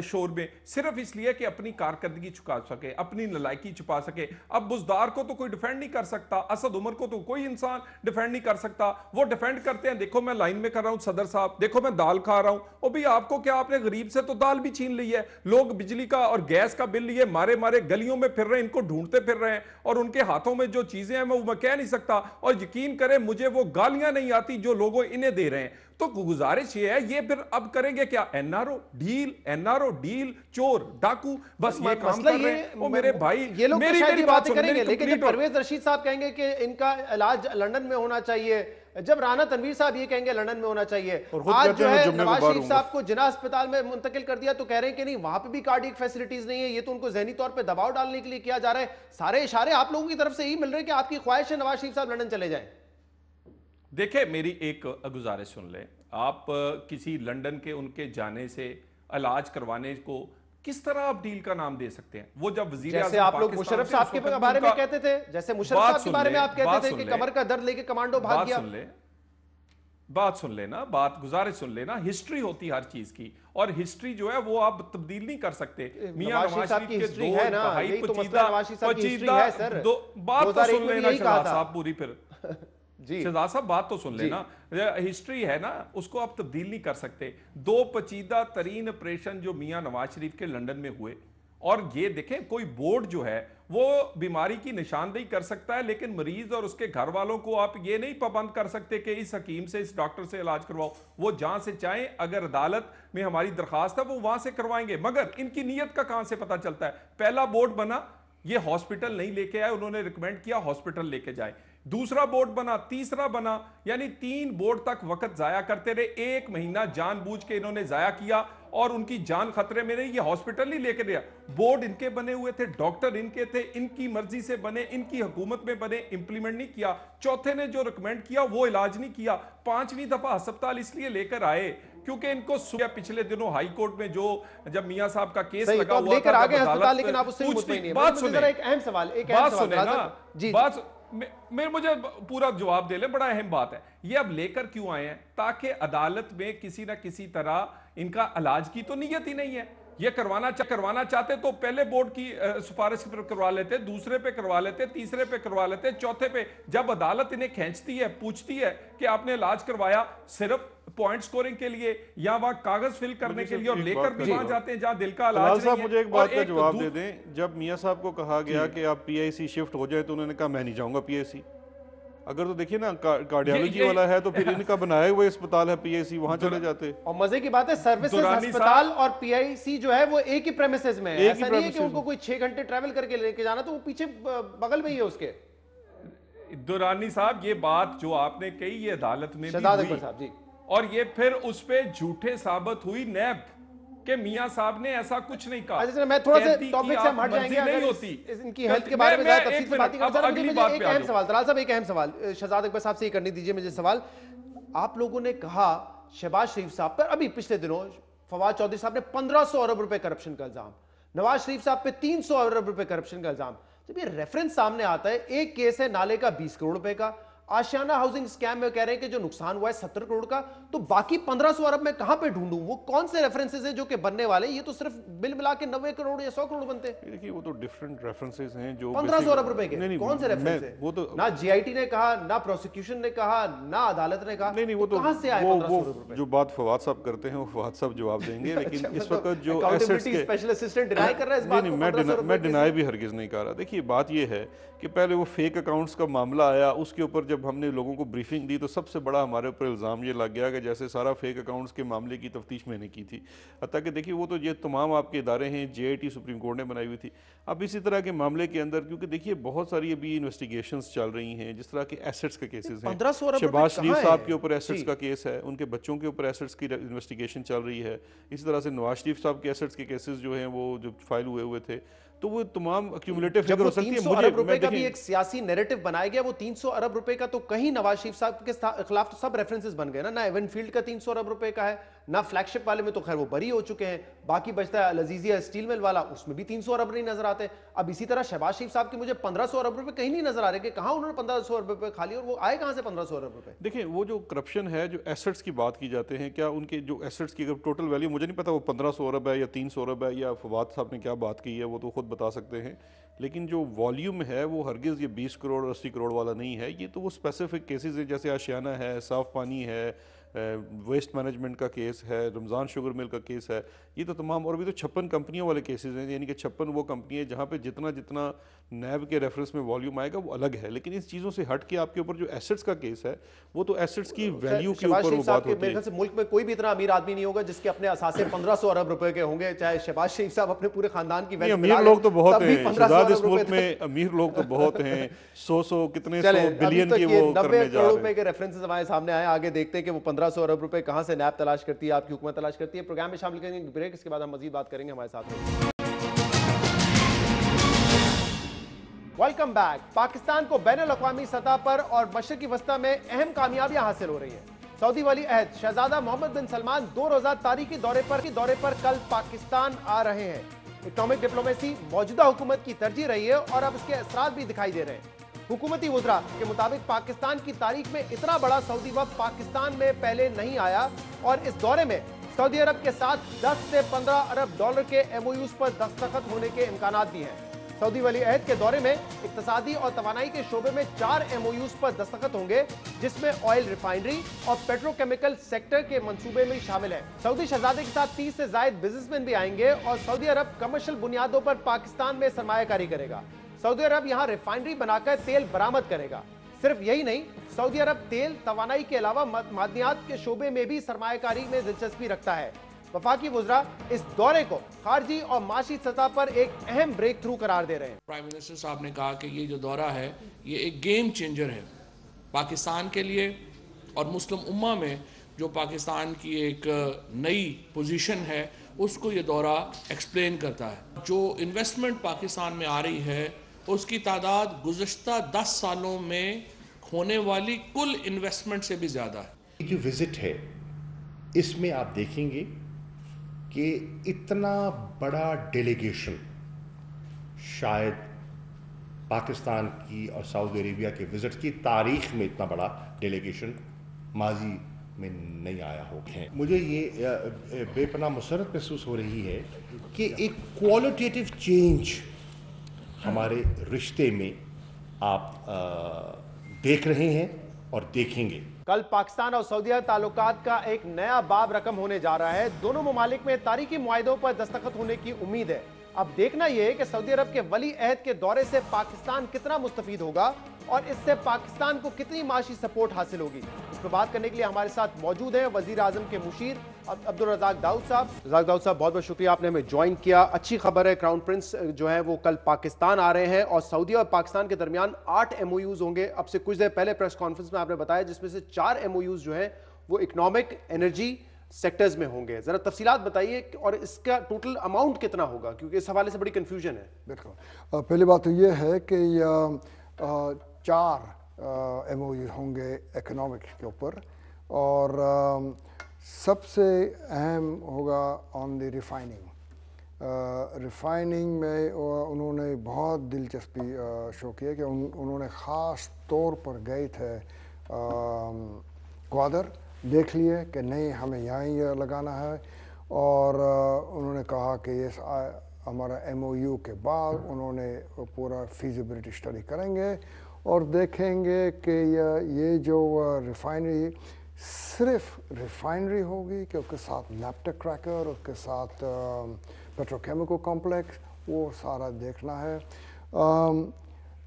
शोर में, सिर्फ इसलिए कि अपनी कारकर्दगी छुपा सके, अपनी नलायकी छुपा सके। अब बुजदार को तो कोई डिफेंड नहीं कर सकता, असद उमर को तो कोई इंसान डिफेंड नहीं कर सकता। वो डिफेंड करते हैं, देखो मैं लाइन में कर रहा हूं सदर साहब, देखो मैं दाल खा रहा हूं। ओ भी आपको क्या, आपने गरीब से तो दाल भी छीन ली है। लोग बिजली का और गैस का बिल लिए मारे मारे गलियों में फिर रहे हैं, इनको ढूंढते फिर रहे हैं, और उनके हाथों में जो चीजें हैं वो मैं कह नहीं सकता। और यकीन करें मुझे वो गालियां नहीं आती जो लोगों इन्हें दे रहे हैं। तो गुजारिश ये है, ये फिर अब करेंगे क्या, एनआरओ डील चोर डाकू, बस ये काम कर रहे हैं। ओ मेरे भाई, ये लोग मेरी बात करेंगे, लेकिन जब परवेज परवेज रशीद साहब कहेंगे कि इनका इलाज लंदन में होना चाहिए, जब राना तनवीर साहब ये कहेंगे लंदन में होना चाहिए, आज जो है नवाज शरीफ साहब को जिन्ना अस्पताल में मुंतकिल कर दिया तो कह रहे हैं कि नहीं वहां पे भी कार्डियक फैसिलिटीज नहीं है, ये तो उनको ज़हनी तौर पे दबाव डालने के लिए किया जा रहा है। सारे इशारे आप लोगों की तरफ से यही मिल रहे हैं कि आपकी ख्वाहिश है नवाज शरीफ साहब लंदन चले जाएं। देखिए मेरी एक गुजारिश सुन ले, आप किसी लंदन के उनके जाने से इलाज करवाने को किस तरह आप डील का नाम दे सकते हैं। वो जब वजीर जैसे आप लोग मुशर्रफ साहब के बारे में कहते थे, जैसे मुशर्रफ साहब के बारे में आप कहते थे कि कमर का दर्द लेके कमांडो भाग गया। बात सुन लेना, बात गुजारिश सुन लेना। हिस्ट्री होती हर चीज की, और हिस्ट्री जो है वो आप तब्दील नहीं कर सकते। मियां नवाज शरीफ की हिस्ट्री है ना, यही तो मसला नवाज शरीफ साहब की हिस्ट्री है सर। बात तो सुन लेना शहजाद साहब पूरी, फिर शहजाद साहब बात तो सुन लेना। हिस्ट्री है ना, उसको आप तब्दील नहीं कर सकते। 2 पेचीदा तरीन ऑपरेशन जो मियां नवाज शरीफ के लंदन में हुए, और ये देखें कोई बोर्ड जो है वो बीमारी की निशानदेही कर सकता है, लेकिन मरीज और उसके घर वालों को आप ये नहीं पाबंद कर सकते कि इस हकीम से, इस डॉक्टर से इलाज करवाओ। वो जहां से चाहें, अगर अदालत में हमारी दरखास्त है वो वहां से करवाएंगे। मगर इनकी नीयत का कहां से पता चलता है। पहला बोर्ड बना, ये हॉस्पिटल नहीं लेके आए, उन्होंने रिकमेंड किया हॉस्पिटल लेके जाए। दूसरा बोर्ड बना, तीसरा बना, यानी 3 बोर्ड तक वक्त जाया करते रहे। 1 महीना जानबूझ के इन्होंने जाया किया, और उनकी जान खतरे में नहीं। ये हॉस्पिटल नहीं लेके गया, बोर्ड इनके बने हुए थे, डॉक्टर इनके थे, इनकी मर्जी से बने, इनकी हुकूमत में बने, इंप्लीमेंट नहीं किया। चौथे ने जो रिकमेंड किया वो इलाज नहीं किया। 5वीं दफा अस्पताल इसलिए लेकर आए क्योंकि इनको पिछले दिनों हाई कोर्ट में जो जब मियां साहब का केस लगा हुआ था, लेकर आ गए अस्पताल, लेकिन आप उससे मुतमईन नहीं हैं। बात सुने, एक अहम सवाल, बात सुने ना जी, बात मुझे पूरा जवाब दे ले, बड़ा अहम बात है ये। अब लेकर क्यों आए हैं? ताकि अदालत में किसी ना किसी तरह इनका इलाज की तो नीयत ही नहीं है। ये करवाना चाहते तो पहले बोर्ड की सिफारिश पर करवा लेते, दूसरे पे करवा लेते, तीसरे पे करवा लेते, चौथे पे। जब अदालत इन्हें खींचती है, पूछती है कि आपने इलाज करवाया सिर्फ पॉइंट स्कोरिंग के लिए या वहां कागज फिल करने के लिए, और लेकर भी वहां जाते हैं जहां दिल का इलाज नहीं है। मुझे एक बात का जवाब दे दें, जब मियां साहब को कहा गया कि आप पीआईसी शिफ्ट हो जाए तो उन्होंने कहा मैं नहीं जाऊंगा पीआईसी। अगर तो देखिए ना कार्डियोलॉजी वाला है तो फिर इनका बनाया हुआ अस्पताल है पीआईसी, वहां चले जाते। और मजे की बात है सर्विसेज अस्पताल और पीआईसी जो है वो एक ही प्रेमिसेस में है। ऐसा नहीं है कि उनको कोई 6 घंटे ट्रैवल करके लेके जाना, तो वो पीछे बगल में ही है उसके। दुरानी साहब ये बात जो आपने कही ये अदालत में शहजाद अकबर साहब जी, और ये फिर उस पे झूठे साबित हुई नैब कि मियां साहब ने ऐसा कुछ नहीं कहा। अच्छा मैं थोड़ा सा टॉपिक से हट जाएंगे, नहीं होती इनकी हेल्थ के बारे में ज्यादा तफसील से बात करें। एक अहम सवाल तलाल साहब, एक अहम सवाल शहजाद अकबर साहब से करने दीजिए मुझे सवाल। आप लोगों ने कहा शहबाज शरीफ साहब पर अभी पिछले दिनों फवाद चौधरी साहब ने 1500 अरब रुपए करप्शन का इल्जाम, नवाज शरीफ साहब पे 300 अरब रुपए करप्शन का इल्जाम। जब ये रेफरेंस सामने आता है, एक केस है नाले का 20 करोड़ रुपए का, आशियाना हाउसिंग स्कैम में कह रहे हैं कि जो नुकसान हुआ है 70 करोड़ का, तो बाकी 1500 अरब में कहां पे ढूंढूं? वो कौन से रेफरेंसेस हैं जो कि बनने वाले? ये तो सिर्फ बिल मिला के 90 करोड़ या 100 करोड़ बनते हैं। देखिए वो तो डिफरेंट रेफरेंसेस हैं जो 1500 अरब रुपए के नहीं, कौन से रेफरेंस है? वो तो ना जीआईटी ने कहा, ना प्रोसिक्यूशन ने कहा, ना अदालत ने कहा। नहीं वो तो कहां से आए 1500 अरब रुपए? जो बात फवाद साहब करते हैं वो फवाद साहब जवाब देंगे। लेकिन इस वक्त जो एसेट्स के स्पेशल असिस्टेंट डिनाई कर रहा है इस बात को, मैं डिनाई भी हरगिज नहीं कर रहा। देखिए बात ये है कि पहले वो फेक अकाउंट्स का मामला आया, उसके ऊपर जब हमने लोगों को ब्रीफिंग दी तो सबसे बड़ा हमारे ऊपर इल्ज़ाम ये लग गया कि जैसे सारा फेक अकाउंट्स के मामले की तफ्तीश मैंने की थी। हत्ता कि देखिए वो तो ये तमाम आपके इदारे हैं, जेआईटी सुप्रीम कोर्ट ने बनाई हुई थी। अब इसी तरह के मामले के अंदर क्योंकि देखिए बहुत सारी अभी इन्वेस्टिगेशंस चल रही हैं, जिस तरह के एसेट्स के केसेस हैं, शहबाज शरीफ साहब के ऊपर एसेट्स का केस है, उनके बच्चों के ऊपर एसेट्स की इन्वेस्टिगेशन चल रही है। इसी तरह से नवाज शरीफ साहब के एसेट्स के केसेस जो हैं वो जो फाइल हुए थे, तो वो तमाम अक्यूमुलेटिव फिगर हो सकती है। 300 अरब रुपए का भी एक सियासी नैरेटिव बनाया गया। वो 300 अरब रुपए का तो कहीं नवाज शरीफ साहब के खिलाफ तो सब रेफरेंसेस बन गए ना एवनफील्ड का 300 अरब रुपए का है, ना फ्लैगशिप वाले में तो खैर वो बरी हो चुके हैं, बाकी बचता है लजीजिया स्टील मिल वाला, उसमें भी 300 अरब नहीं नजर आते। अब इसी तरह शहबाज शरीफ साहब के मुझे 1500 अरब रुपए कहीं नहीं नजर आ रहे कि कहां उन्होंने 1500 अरब रुपए खा लिए, और वो आए कहां से 1500 अरब रुपए? देखिए वो जो करप्शन है, जो एसेट्स की बात की जाते हैं, क्या उनके जो एसेट्स की टोटल वैल्यू मुझे नहीं पता वो 1500 अरब है या 300 अरब है, या फवाद साहब ने क्या बात की है वो तो खुद बता सकते हैं। लेकिन जो वॉल्यूम है वो हरगिज़ ये 20 करोड़ 80 करोड़ वाला नहीं है। ये तो वो स्पेसिफिक केसेस है, जैसे आशियाना है, साफ पानी है, वेस्ट मैनेजमेंट का केस है, रमज़ान शुगर मिल का केस है, ये तो तमाम। और भी तो 56 कंपनियों वाले केसेस हैं, यानी कि 56 वो कंपनी है जहाँ पे जितना जितना नैब के रेफरेंस में वॉल्यूम आएगा वो अलग है। लेकिन इन चीज़ों से हट के आपके ऊपर जो एसेट्स का केस है वो तो एसेट्स की वैल्यू के ऊपर वो बात होती है। मुल्क में कोई भी इतना अमीर आदमी नहीं होगा जिसके अपने असासे 1500 अरब रुपए के होंगे, चाहे शहबाज शरीफ साहब अपने पूरे खानदान की अमीर लोग तो बहुत हैं शहजाद, इस मुल्क में अमीर लोग तो बहुत हैं, 100 कितने 100 बिलियन की वो करने जा रहे हैं। के रेफरेंसेस हमारे सामने आए, आगे देखते हैं कि वो 1500 अरब रुपए कहां से नैब तलाश करती है, आपकी हुकूमत तलाश करती है। प्रोग्राम में शामिल करेंगे ब्रेक, इसके बाद हम मजीद बात करेंगे हमारे साथ। Welcome back. पाकिस्तान को बैनुल-अक़वामी सतह पर और मशरिकी वस्ता में अहम कामयाबियां हासिल हो रही हैं। सऊदी वली अहद शहजादा मोहम्मद बिन सलमान 2 रोज़ा तारीखी दौरे पर कल पाकिस्तान आ रहे हैं। इकोनॉमिक डिप्लोमेसी मौजूदा हुकूमत की तरजीह रही है और अब इसके असरात भी दिखाई दे रहे हैं। हुकूमती वुज़रा के मुताबिक पाकिस्तान की तारीख में इतना बड़ा सऊदी वफ़द पाकिस्तान में पहले नहीं आया, और इस दौरे में सऊदी अरब के साथ 10 से 15 अरब डॉलर के MOUs पर दस्तखत होने के इम्कानात भी हैं। सऊदी वली अहद के दौरे में इक्तसादी और तवानाई के शोबे में 4 MOUs पर दस्तखत होंगे, जिसमें ऑयल रिफाइनरी और पेट्रोकेमिकल सेक्टर के मंसूबे में शामिल है। सऊदी शहजादे के साथ 30 से ज्यादा बिजनेसमैन भी आएंगे और सऊदी अरब कमर्शियल बुनियादों पर पाकिस्तान में सरमायाकारी करेगा। सऊदी अरब यहाँ रिफाइनरी बनाकर तेल बरामद करेगा। सिर्फ यही नहीं, सऊदी अरब तेल, तवानाई के अलावा मादनियात के शोबे में भी सरमायाकारी में दिलचस्पी रखता है। वफाकी वुज़रा इस दौरे को खारजी और माशी सतह पर एक अहम ब्रेक थ्रू करार दे रहे हैं। प्राइम मिनिस्टर साहब ने कहा कि ये जो दौरा है ये एक गेम चेंजर है पाकिस्तान के लिए, और मुस्लिम उम्मा में जो पाकिस्तान की एक नई पोजीशन है उसको ये दौरा एक्सप्लेन करता है। जो इन्वेस्टमेंट पाकिस्तान में आ रही है उसकी तादाद गुज़श्ता 10 सालों में होने वाली कुल इन्वेस्टमेंट से भी ज़्यादा है। जो विजिट है इसमें आप देखेंगे कि इतना बड़ा डेलीगेशन शायद पाकिस्तान की और सऊदी अरेबिया के विजिट की तारीख में इतना बड़ा डेलीगेशन माजी में नहीं आया हो। मुझे ये बेपनाह मुसरत महसूस हो रही है कि एक क्वालिटेटिव चेंज हमारे रिश्ते में आप देख रहे हैं और देखेंगे। कल पाकिस्तान और सऊदी अरब ताल्लुकात का एक नया बाब रकम होने जा रहा है। दोनों ममालिक में तारीखी मुआहिदों पर दस्तखत होने की उम्मीद है। अब देखना यह है कि सऊदी अरब के वली अहद के दौरे से पाकिस्तान कितना मुस्तफीद होगा और इससे पाकिस्तान को कितनी माशी सपोर्ट हासिल होगी। इस पर बात करने के लिए हमारे साथ मौजूद हैं वजीर आजम के मुशीर अब्दुल रज़ाक दाऊद साहब। रज़ाक दाऊद साहब, बहुत बहुत शुक्रिया, आपने हमें ज्वाइन किया। अच्छी खबर है, क्राउन प्रिंस जो है वो कल पाकिस्तान आ रहे हैं और सऊदी और पाकिस्तान के दरमियान 8 MOUs होंगे। अब से कुछ देर पहले प्रेस कॉन्फ्रेंस में आपने बताया, जिसमें से 4 MOUs जो है वो इकोनॉमिक एनर्जी सेक्टर्स में होंगे। जरा तफसीलात बताइए और इसका टोटल अमाउंट कितना होगा, क्योंकि इस हवाले से बड़ी कंफ्यूजन है। बिल्कुल, पहली बात तो ये है कि 4 MOUs होंगे इकोनॉमिक्स के ऊपर और सबसे अहम होगा ऑन द रिफाइनिंग में उन्होंने बहुत दिलचस्पी शो की है कि उन्होंने ख़ास तौर पर गए थे ग्वादर, देख लिए कि नहीं हमें यहाँ ही लगाना है और उन्होंने कहा कि ये हमारा MOU के बाद उन्होंने पूरा फीजिबिलिटी स्टडी करेंगे और देखेंगे कि ये जो रिफाइनरी सिर्फ रिफाइनरी होगी कि उसके साथ नैप्टा क्रैकर, उसके साथ पेट्रोकेमिकल कॉम्प्लेक्स, वो सारा देखना है।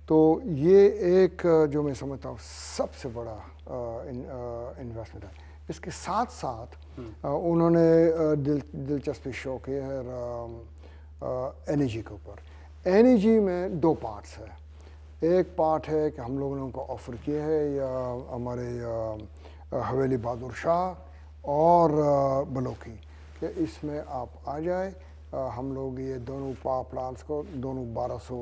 तो ये एक जो मैं समझता हूँ सबसे बड़ा इन्वेस्टमेंट है। इसके साथ साथ उन्होंने दिलचस्पी शो की है एनर्जी के ऊपर। एनर्जी में 2 पार्ट्स है। एक पार्ट है कि हम लोगों ने उनको ऑफर किए है या हमारे हवेली बहादुर शाह और बलोकी कि इसमें आप आ जाए। हम लोग ये दोनों पावर प्लांट्स को दोनों 1200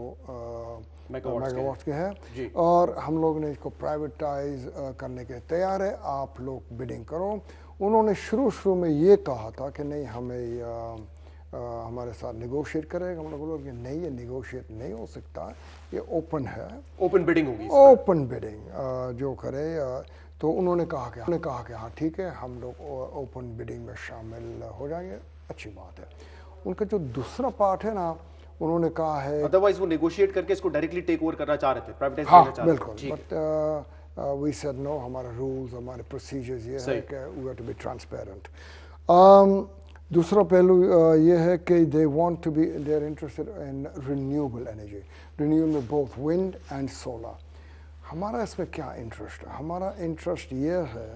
मेगावाट के हैं और हम लोग ने इसको प्राइवेटाइज करने के तैयार है, आप लोग बिडिंग करो। उन्होंने शुरू में ये कहा था कि नहीं हमें हमारे साथ निगोशिएट करेगा। हम लोग बोले कि नहीं, ये निगोशिएट नहीं हो सकता, ये ओपन है, ओपन बिडिंग होगी, ओपन बिडिंग जो करे। तो उन्होंने कहा कि हाँ ठीक है, हम लोग ओपन बिडिंग में शामिल हो जाएंगे, अच्छी बात है। उनका जो दूसरा पार्ट है ना, उन्होंने कहा है अदरवाइज वो नेगोशिएट करके इसको डायरेक्टली टेक ओवर करना चाह रहे थे, प्राइवेटाइज करना चाह रहे थे। बिल्कुल, बट वी सेड नो, हमारा रूल्स, हमारे प्रोसीजर्स ये है कि we have to be transparent. दूसरा पहलू ये है कि they are interested in renewable energy, renewable में बोथ विंड एंड सोलर। हमारा इसमें क्या इंटरेस्ट है? हमारा इंटरेस्ट ये है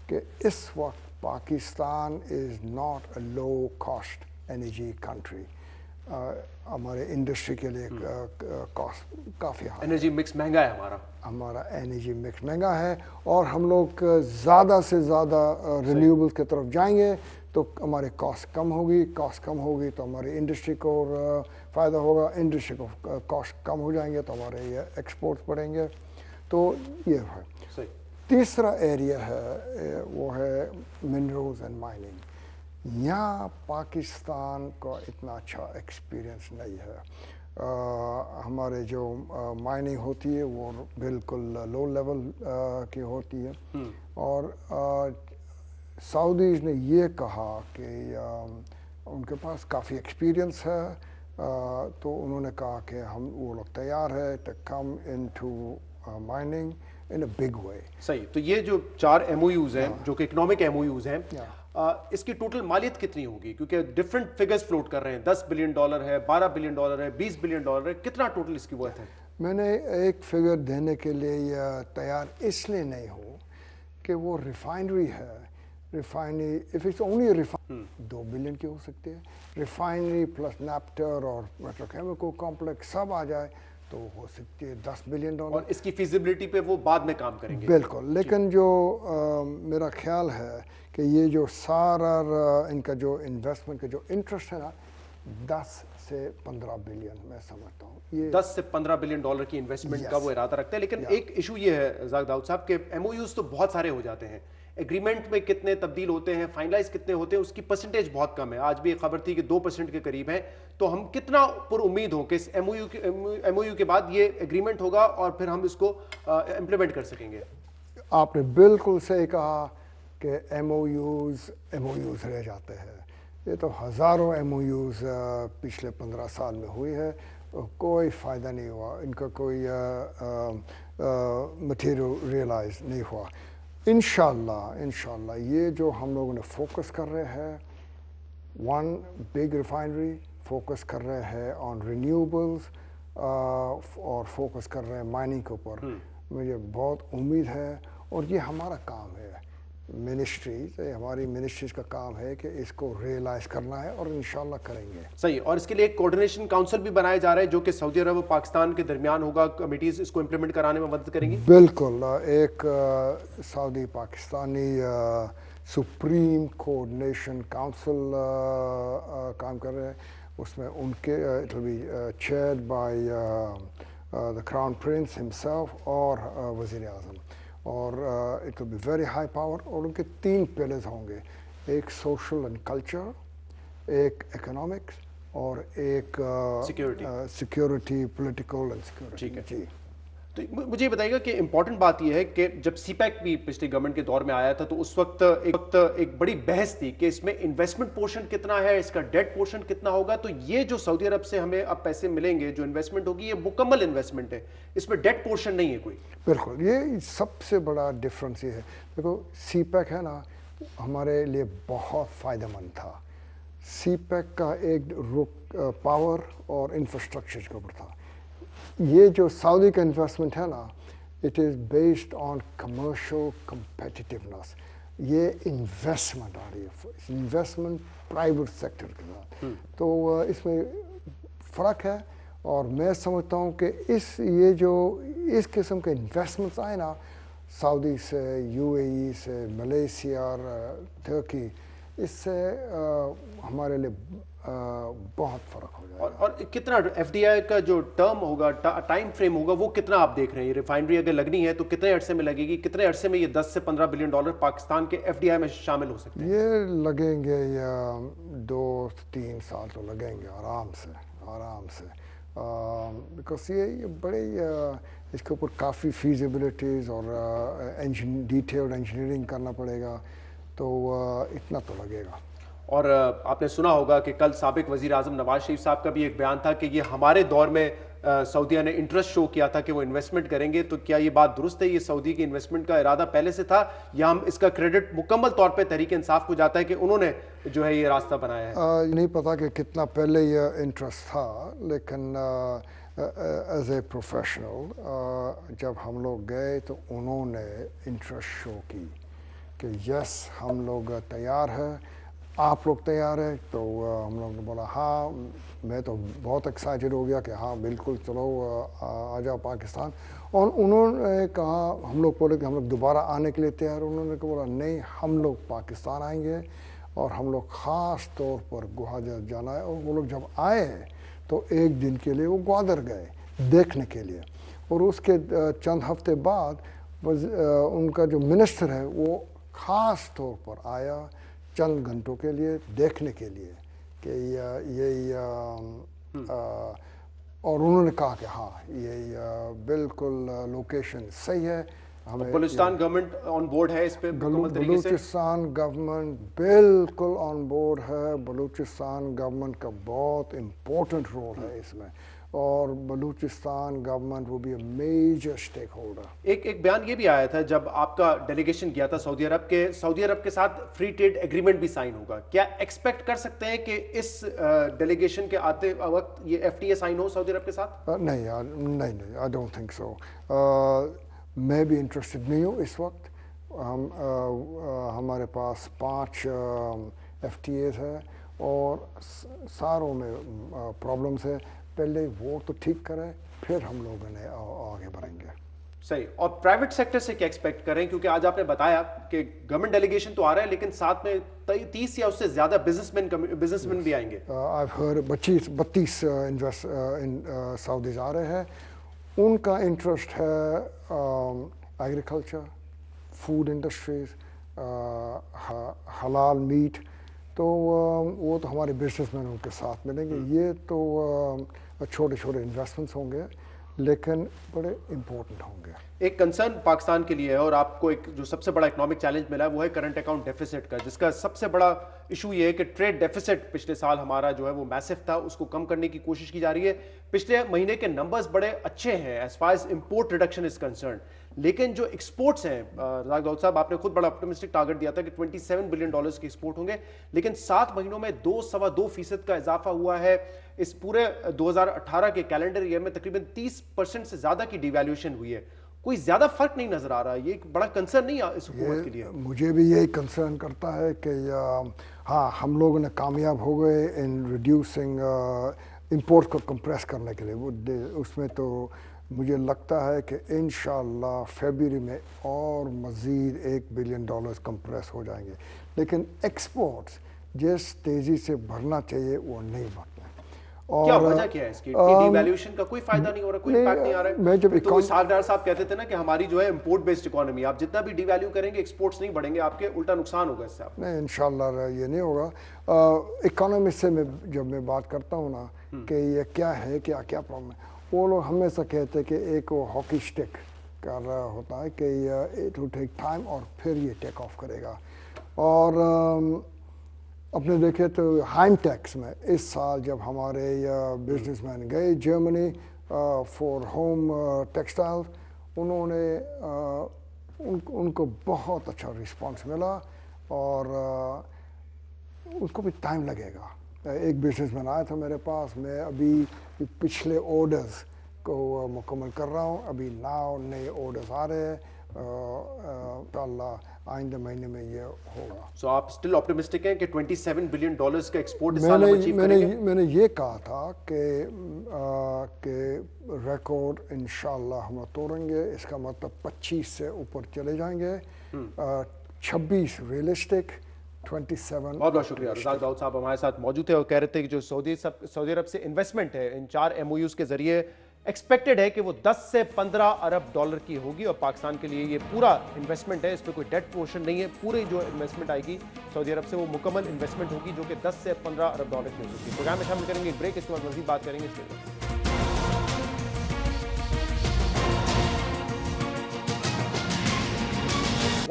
कि इस वक्त Pakistan is not a low cost energy country. हमारे इंडस्ट्री के लिए कॉस्ट काफ़ी हाई, एनर्जी मिक्स महंगा है हमारा एनर्जी मिक्स महंगा है और हम लोग ज़्यादा से ज़्यादा रिन्यूएबल की तरफ जाएंगे तो हमारी कॉस्ट कम होगी, कॉस्ट कम होगी तो हमारी इंडस्ट्री को फ़ायदा होगा, इंडस्ट्री को कॉस्ट कम हो जाएंगे तो हमारे ये एक्सपोर्ट्स बढ़ेंगे। तो ये है। तीसरा एरिया है वो है मिनरल्स एंड माइनिंग। यहाँ पाकिस्तान का इतना अच्छा एक्सपीरियंस नहीं है। हमारे जो माइनिंग होती है वो बिल्कुल लो लेवल की होती है और सऊदीज़ ने ये कहा कि उनके पास काफ़ी एक्सपीरियंस है, तो उन्होंने कहा कि वो लोग तैयार है to come into mining in a big way. सही। तो ये जो 4 MOUs हैं जो कि इकोनॉमिक MOUs हैं, इसकी टोटल मालियत कितनी होगी? क्योंकि डिफरेंट फिगर्स फ्लोट कर रहे हैं, $10 बिलियन है, $12 बिलियन है, $20 बिलियन है, कितना टोटल इसकी वर्थ है? मैंने एक फिगर देने के लिए तैयार इसलिए नहीं हूँ कि वो रिफाइनरी है। Refinery if it's only refinery 2 billion की हो सकती है। रिफाइनरी प्लस नैप्टर और पेट्रोकेमिकल कॉम्प्लेक्स सब आ जाए तो हो सकती है $10 बिलियन। और इसकी फिजिबिलिटी पे वो बाद में काम करेंगे। बिल्कुल, लेकिन जो मेरा ख्याल है कि ये जो सारा इनका जो इन्वेस्टमेंट का जो इंटरेस्ट है ना, 10 से 15 बिलियन मैं समझता हूँ। ये 10 से 15 बिलियन डॉलर की इन्वेस्टमेंट का वो इरादा रखते हैं। लेकिन एक इशू ये है रज़ाक दाऊद साहब के MOUs तो बहुत सारे हो जाते हैं, एग्रीमेंट में कितने तब्दील होते हैं, फाइनलाइज कितने होते हैं, उसकी परसेंटेज बहुत कम है। आज भी एक खबर थी कि 2% के करीब है। तो हम कितना पुर उम्मीद हो कि इस एमओयू के बाद ये एग्रीमेंट होगा और फिर हम इसको इम्प्लीमेंट कर सकेंगे? आपने बिल्कुल सही कहा कि एमओयूज रह जाते हैं। ये तो हज़ारों एमओयूज पिछले 15 साल में हुई है, कोई फ़ायदा नहीं हुआ, इनका कोई मटेरियल रियलाइज नहीं हुआ। इंशाल्लाह ये जो हम लोगों ने फोकस कर रहे हैं, वन बिग रिफाइनरी, फोकस कर रहे हैं ऑन रिन्यूएबल्स और फोकस कर रहे हैं माइनिंग के ऊपर, मुझे बहुत उम्मीद है। और ये हमारा काम है, हमारी मिनिस्ट्रीज का काम है कि इसको रियलाइज करना है और इंशाल्लाह करेंगे। सही। और इसके लिए एक कोऑर्डिनेशन काउंसिल भी बनाया जा रहा है जो कि सऊदी अरब और पाकिस्तान के दरमियान होगा, कमिटीज इसको इम्प्लीमेंट कराने में मदद करेंगी? बिल्कुल, एक Saudi Pakistani supreme coordination council काम कर रहे हैं, उसमें उनके it will be chaired by the crown Prince himself और वज़ीर आज़म, और it will be very high power. और उनके 3 पिलर्स होंगे, एक सोशल एंड कल्चर, एक इकोनॉमिक्स और एक सिक्योरिटी, पॉलिटिकल एंड सिक्योरिटी। जी, तो मुझे बताइएगा कि इंपॉर्टेंट बात यह है कि जब सीपैक भी पिछले गवर्नमेंट के दौर में आया था तो उस वक्त एक बड़ी बहस थी कि इसमें इन्वेस्टमेंट पोर्शन कितना है, इसका डेट पोर्शन कितना होगा। तो ये जो सऊदी अरब से हमें अब पैसे मिलेंगे, जो इन्वेस्टमेंट होगी, ये मुकम्मल इन्वेस्टमेंट है, इसमें डेट पोर्शन नहीं है कोई? बिल्कुल, ये सबसे बड़ा डिफरेंस ये है। देखो, सीपैक है ना, हमारे लिए बहुत फ़ायदेमंद था। सीपैक का एक रुख पावर और इंफ्रास्ट्रक्चर के ऊपर था। ये जो सऊदी का इन्वेस्टमेंट है ना, it is based on commercial competitiveness. ये इन्वेस्टमेंट आ रही है, इन्वेस्टमेंट प्राइवेट सेक्टर के साथ, तो इसमें फ़र्क है। और मैं समझता हूँ कि इस किस्म के इन्वेस्टमेंट्स आए ना, सऊदी से, यूएई से, मलेशिया और तुर्की, इससे हमारे लिए बहुत फ़र्क हो जाएगा। और कितना एफडीआई का जो टर्म होगा, टाइम फ्रेम होगा, वो कितना आप देख रहे हैं? रिफाइनरी अगर लगनी है तो कितने अरसे में लगेगी? कितने अरसे में ये 10 से 15 बिलियन डॉलर पाकिस्तान के एफडीआई में शामिल हो सकते हैं? ये लगेंगे या 2-3 साल तो लगेंगे आराम से बिकॉज ये बड़े इसके ऊपर काफ़ी फीजिबिलिटीज़ और डिटेल्ड इंजीनियरिंग करना पड़ेगा, तो इतना तो लगेगा। और आपने सुना होगा कि कल साबिक वज़ीर आज़म नवाज शरीफ साहब का भी एक बयान था कि ये हमारे दौर में सऊदीया ने इंटरेस्ट शो किया था कि वो इन्वेस्टमेंट करेंगे। तो क्या ये बात दुरुस्त है? ये सऊदी की इन्वेस्टमेंट का इरादा पहले से था या हम इसका क्रेडिट मुकम्मल तौर पे तहरीक इंसाफ को जाता है कि उन्होंने जो है ये रास्ता बनाया है? नहीं पता कि कितना पहले ये इंटरेस्ट था, लेकिन एज ए प्रोफेशनल जब हम लोग गए तो उन्होंने इंटरेस्ट शो की कि यस हम लोग तैयार हैं, आप लोग तैयार हैं। तो हम लोग ने बोला हाँ। मैं तो बहुत एक्साइटेड हो गया कि हाँ बिल्कुल चलो आ जाओ पाकिस्तान। और उन्होंने कहा, हम लोग बोले कि हम लोग दोबारा आने के लिए तैयार। उन्होंने बोला नहीं, हम लोग पाकिस्तान आएंगे और हम लोग ख़ास तौर पर ग्वादर जाना है। और वो लोग जब आए तो एक दिन के लिए वो ग्वादर गए देखने के लिए, और उसके चंद हफ्ते बाद उनका जो मिनिस्टर है वो ख़ास तौर पर आया चंद घंटों के लिए देखने के लिए कि और उन्होंने कहा कि हाँ ये बिल्कुल लोकेशन सही है। हमें बलूचिस्तान गवर्नमेंट ऑन बोर्ड है इस पे? बलूचिस्तान गवर्नमेंट बिल्कुल ऑन बोर्ड है। बलूचिस्तान गवर्नमेंट का बहुत इम्पोर्टेंट रोल है इसमें, और बलूचिस्तान गवर्नमेंट वो भी अ मेजर स्टेक होल्डर। एक बयान ये भी आया था जब आपका डेलीगेशन गया था सऊदी अरब के साथ फ्री ट्रेड एग्रीमेंट भी साइन होगा। क्या एक्सपेक्ट कर सकते हैं कि इस डेलीगेशन के आते वक्त ये एफटीए साइन हो सऊदी अरब के साथ? नहीं, आई डोंट थिंक सो। मैं भी इंटरेस्टेड नहीं हूँ इस वक्त। हमारे पास 5 एफटीएज है और सारों में प्रॉब्लम्स है। पहले वो तो ठीक करें, फिर हम लोगों ने आगे बढ़ेंगे। सही। और प्राइवेट सेक्टर से क्या एक्सपेक्ट करें? क्योंकि आज आपने बताया कि गवर्नमेंट डेलीगेशन तो आ रहा है लेकिन साथ में 30 या उससे ज्यादा बिजनेसमैन भी आएंगे। I've heard 32 सऊदीज आ रहे हैं। उनका इंटरेस्ट है एग्रीकल्चर, फूड इंडस्ट्रीज, हलाल मीट, तो वो तो हमारे बिजनेसमैनों के साथ मिलेंगे। ये तो छोटे छोटे इन्वेस्टमेंट्स होंगे लेकिन बड़े इम्पोर्टेंट होंगे। एक कंसर्न पाकिस्तान के लिए है और आपको एक जो सबसे बड़ा इकोनॉमिक चैलेंज मिला है वो है करंट अकाउंट डेफिसिट का, जिसका सबसे बड़ा इशू ये है कि ट्रेड डेफिसिट पिछले साल हमारा जो है वो मैसिव था, उसको कम करने की कोशिश की जा रही है। पिछले महीने के नंबर्स बड़े अच्छे हैं as far as import reduction is concern, लेकिन जो एक्सपोर्ट्स हैं, रज़ाक दाऊद साहब आपने खुद बड़ा ऑप्टिमिस्टिक टारगेट दिया था कि $27 बिलियन के एक्सपोर्ट होंगे, लेकिन 7 महीनों में 2-2.25% का इजाफा हुआ है। इस पूरे 2018 के कैलेंडर ईयर में तकरीबन 30% से ज्यादा की डिवैल्यूएशन हुई है। कोई ज्यादा फर्क नहीं नजर आ रहा है। ये एक बड़ा कंसर्न नहीं है इस हुकूमत के लिए? मुझे भी यही कंसर्न करता है कि हाँ, हम लोगों ने कामयाब हो गए इन रिड्यूसिंग इंपोर्ट को कंप्रेस करने के लिए। वो उसमें तो मुझे लगता है कि इंशाल्लाह फरवरी में और मज़ीद $1 बिलियन कंप्रेस हो जाएंगे, लेकिन एक्सपोर्ट्स जिस तेज़ी से भरना चाहिए वो नहीं भरते। और क्या वजह क्या है इसकी? डिवैल्यूएशन का कोई फायदा नहीं हो रहा, कोई इम्पैक्ट नहीं आ रहा है। मैं जब तो सागदार साहब कहते थे ना कि हमारी जो है इंपोर्ट बेस्ड इकोनॉमी, आप जितना भी डिवैल्यू करेंगे एक्सपोर्ट्स नहीं बढ़ेंगे, आपके उल्टा नुकसान होगा इससे। नहीं, इंशाल्लाह ये नहीं होगा। इकोनॉमी से जब मैं बात करता हूँ ना कि ये क्या है, क्या प्रॉब्लम है, वो लोग हमेशा कहते हैं कि एक वो हॉकी स्टिक कर रहा होता है कि इट विल टेक टाइम और फिर ये टेक ऑफ करेगा। और अपने देखे तो हाइम टैक्स में इस साल जब हमारे बिजनेसमैन गए जर्मनी फॉर होम टेक्सटाइल, उन्होंने उनको बहुत अच्छा रिस्पांस मिला और उनको भी टाइम लगेगा। एक बिजनेसमैन आया था मेरे पास, मैं अभी पिछले ऑर्डर्स को मुकम्मल कर रहा हूँ, अभी नए ऑर्डर्स आ रहे हैं, आइंदा महीने में ये होगा। So आप स्टिल ऑप्टिमिस्टिक हैं कि $27 बिलियन का एक्सपोर्ट इस साल हम अचीव करेंगे? मैंने ये कहा था कि रिकॉर्ड इंशाल्लाह हम तोड़ेंगे। इसका मतलब 25 से ऊपर चले जाएंगे, 26 रियलिस्टिक, 27। बहुत बहुत शुक्रिया। रज़ाक दाऊद साहब हमारे साथ मौजूद थे और कह रहे थे कि जो सऊदी अरब से इन्वेस्टमेंट है इन 4 MOUs के जरिए एक्सपेक्टेड है कि वो 10 से 15 अरब डॉलर की होगी और पाकिस्तान के लिए ये पूरा इन्वेस्टमेंट है, इसमें कोई डेट पोर्शन नहीं है। पूरी जो इन्वेस्टमेंट आएगी सऊदी अरब से वो मुकम्मल इन्वेस्टमेंट होगी जो कि 10 से 15 अरब डॉलर की होगी। प्रोग्राम में शामिल करेंगे एक ब्रेक, इसके बाद मज़ीद बात करेंगे इसके।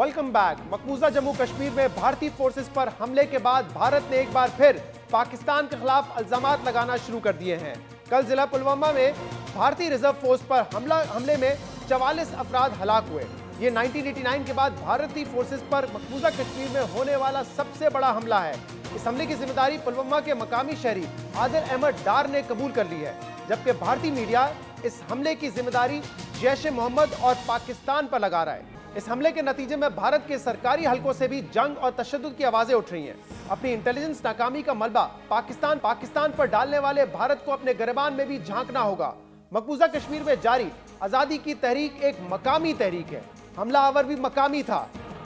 Welcome back. मकबूजा जम्मू कश्मीर में भारतीय फोर्सेस पर हमले के बाद भारत ने एक बार फिर पाकिस्तान के खिलाफ इल्जामात लगाना शुरू कर दिए हैं। कल जिला पुलवामा में भारतीय रिजर्व फोर्स पर हमले में 44 अफराद हलाक हुए। ये 1989 के बाद भारतीय फोर्सेस पर मकबूजा कश्मीर में होने वाला सबसे बड़ा हमला है। इस हमले की जिम्मेदारी पुलवामा के मकामी शहरी आदिल अहमद डार ने कबूल कर ली है, जबकि भारतीय मीडिया इस हमले की जिम्मेदारी जैश-ए-मोहम्मद और पाकिस्तान पर लगा रहा है। इस हमले के नतीजे में भारत के सरकारी हलकों से भी जंग और तशद्दुद की आवाजें उठ रही हैं। अपनी इंटेलिजेंस नाकामी का मलबा पाकिस्तान पर डालने वाले भारत को अपने गिरबान में भी झांकना होगा। मकबूजा कश्मीर में जारी आजादी की तहरीक एक मकामी तहरीक है, हमलावर भी मकामी था।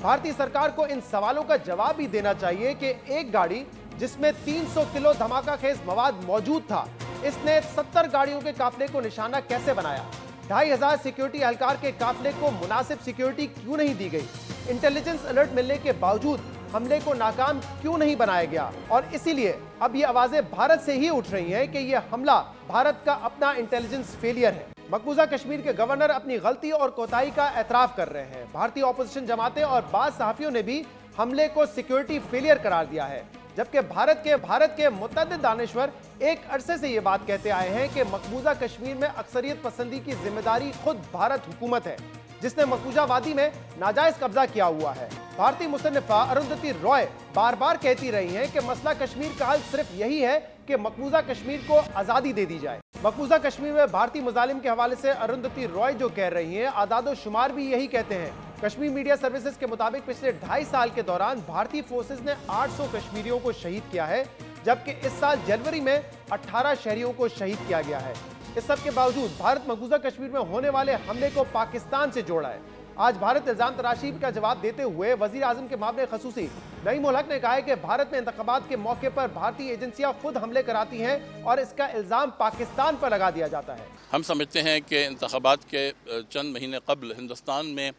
भारतीय सरकार को इन सवालों का जवाब भी देना चाहिए कि एक गाड़ी जिसमें 300 किलो धमाका खेज मवाद मौजूद था, इसने 70 गाड़ियों के काफिले को निशाना कैसे बनाया? 2500 सिक्योरिटी एहलकार के काफिले को मुनासिब सिक्योरिटी क्यों नहीं दी गई? इंटेलिजेंस अलर्ट मिलने के बावजूद हमले को नाकाम क्यों नहीं बनाया गया? और इसीलिए अब ये आवाजें भारत से ही उठ रही हैं कि ये हमला भारत का अपना इंटेलिजेंस फेलियर है। मकबूजा कश्मीर के गवर्नर अपनी गलती और कोताही का एतराफ कर रहे हैं। भारतीय ऑपोजिशन जमातें और बाज़ सहाफियों ने भी हमले को सिक्योरिटी फेलियर करार दिया है, जबकि भारत के मुतअद्दिद दानिश्वर एक अरसे से ये बात कहते आए हैं कि मकबूजा कश्मीर में अक्सरियत पसंदी की जिम्मेदारी खुद भारत हुकूमत है, जिसने मकबूजा वादी में नाजायज कब्जा किया हुआ है। भारतीय मुसन्निफा अरुंधति रॉय बार बार कहती रही हैं कि मसला कश्मीर का हल सिर्फ यही है कि मकबूजा कश्मीर को आज़ादी दे दी जाए। मकबूजा कश्मीर में भारतीय मुजालिम के हवाले से अरुंधति रॉय जो कह रही हैं, आदादो शुमार भी यही कहते हैं। कश्मीर मीडिया सर्विसेज के मुताबिक पिछले 2.5 साल के दौरान भारतीय फोर्सेज ने 800 कश्मीरियों को शहीद किया है, जबकि इस साल जनवरी में 18 शहरियों को शहीद किया गया है। इस सब के बावजूद भारत मकबूजा कश्मीर में होने वाले हमले को पाकिस्तान से जोड़ा है। आज भारत इल्जाम तराशी का जवाब देते हुए वजीर आजम के मामले खसूसी नईम उल हक ने कहा है कि भारत में इंतखाबात के मौके पर भारतीय एजेंसियां खुद हमले कराती हैं और इसका इल्जाम पाकिस्तान पर लगा दिया जाता है। हम समझते हैं कि इंतखाबात के चंद महीने कबल हिंदुस्तान में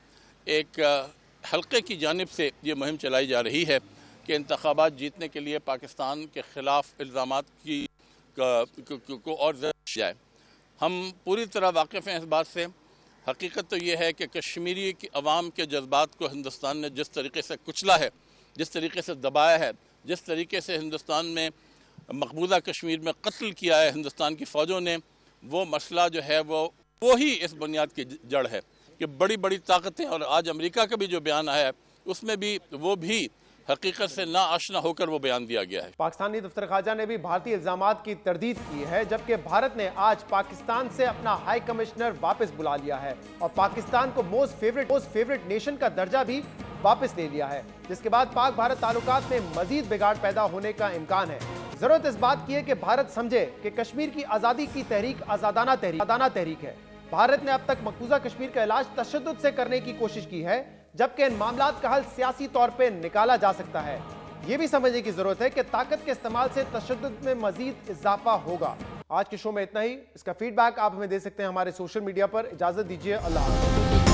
एक हल्के की जानिब से ये मुहिम चलाई जा रही है कि इंतखाबात जीतने के लिए पाकिस्तान के ख़िलाफ़ इल्ज़ामात को और ज़्यादा जाए। हम पूरी तरह वाकिफ़ हैं इस बात से। हकीकत तो ये है कि कश्मीरी की अवाम के जज्बात को हिंदुस्तान ने जिस तरीके से कुचला है, जिस तरीके से दबाया है, जिस तरीके से हिंदुस्तान में मकबूजा कश्मीर में कत्ल किया है हिंदुस्तान की फ़ौजों ने, वो मसला जो है वो ही इस बुनियाद की जड़ है कि बड़ी बड़ी ताकतें, और आज अमेरिका का भी जो बयान आया है उसमें भी वो भी हकीकत से ना आशना होकर वो बयान दिया गया है। पाकिस्तानी दफ्तर खाजा ने भी भारतीय इल्जामात की तरदीद की है, जबकि भारत ने आज पाकिस्तान से अपना हाई कमिश्नर वापस बुला लिया है और पाकिस्तान को मोस्ट फेवरेट नेशन का दर्जा भी वापस ले लिया है, जिसके बाद पाक भारत ताल्लुकात में मजीद बिगाड़ पैदा होने का इम्कान है। जरूरत इस बात की है कि भारत समझे कि कश्मीर की आज़ादी की तहरीक आज़ादाना तहरीक है। भारत ने अब तक मकबूजा कश्मीर का इलाज तशद्दुद से करने की कोशिश की है, जबकि इन मामलात का हल सियासी तौर पे निकाला जा सकता है। यह भी समझने की जरूरत है कि ताकत के इस्तेमाल से तशद्दुद में मजीद इजाफा होगा। आज के शो में इतना ही। इसका फीडबैक आप हमें दे सकते हैं हमारे सोशल मीडिया पर। इजाजत दीजिए, अल्लाह हाफ़िज़।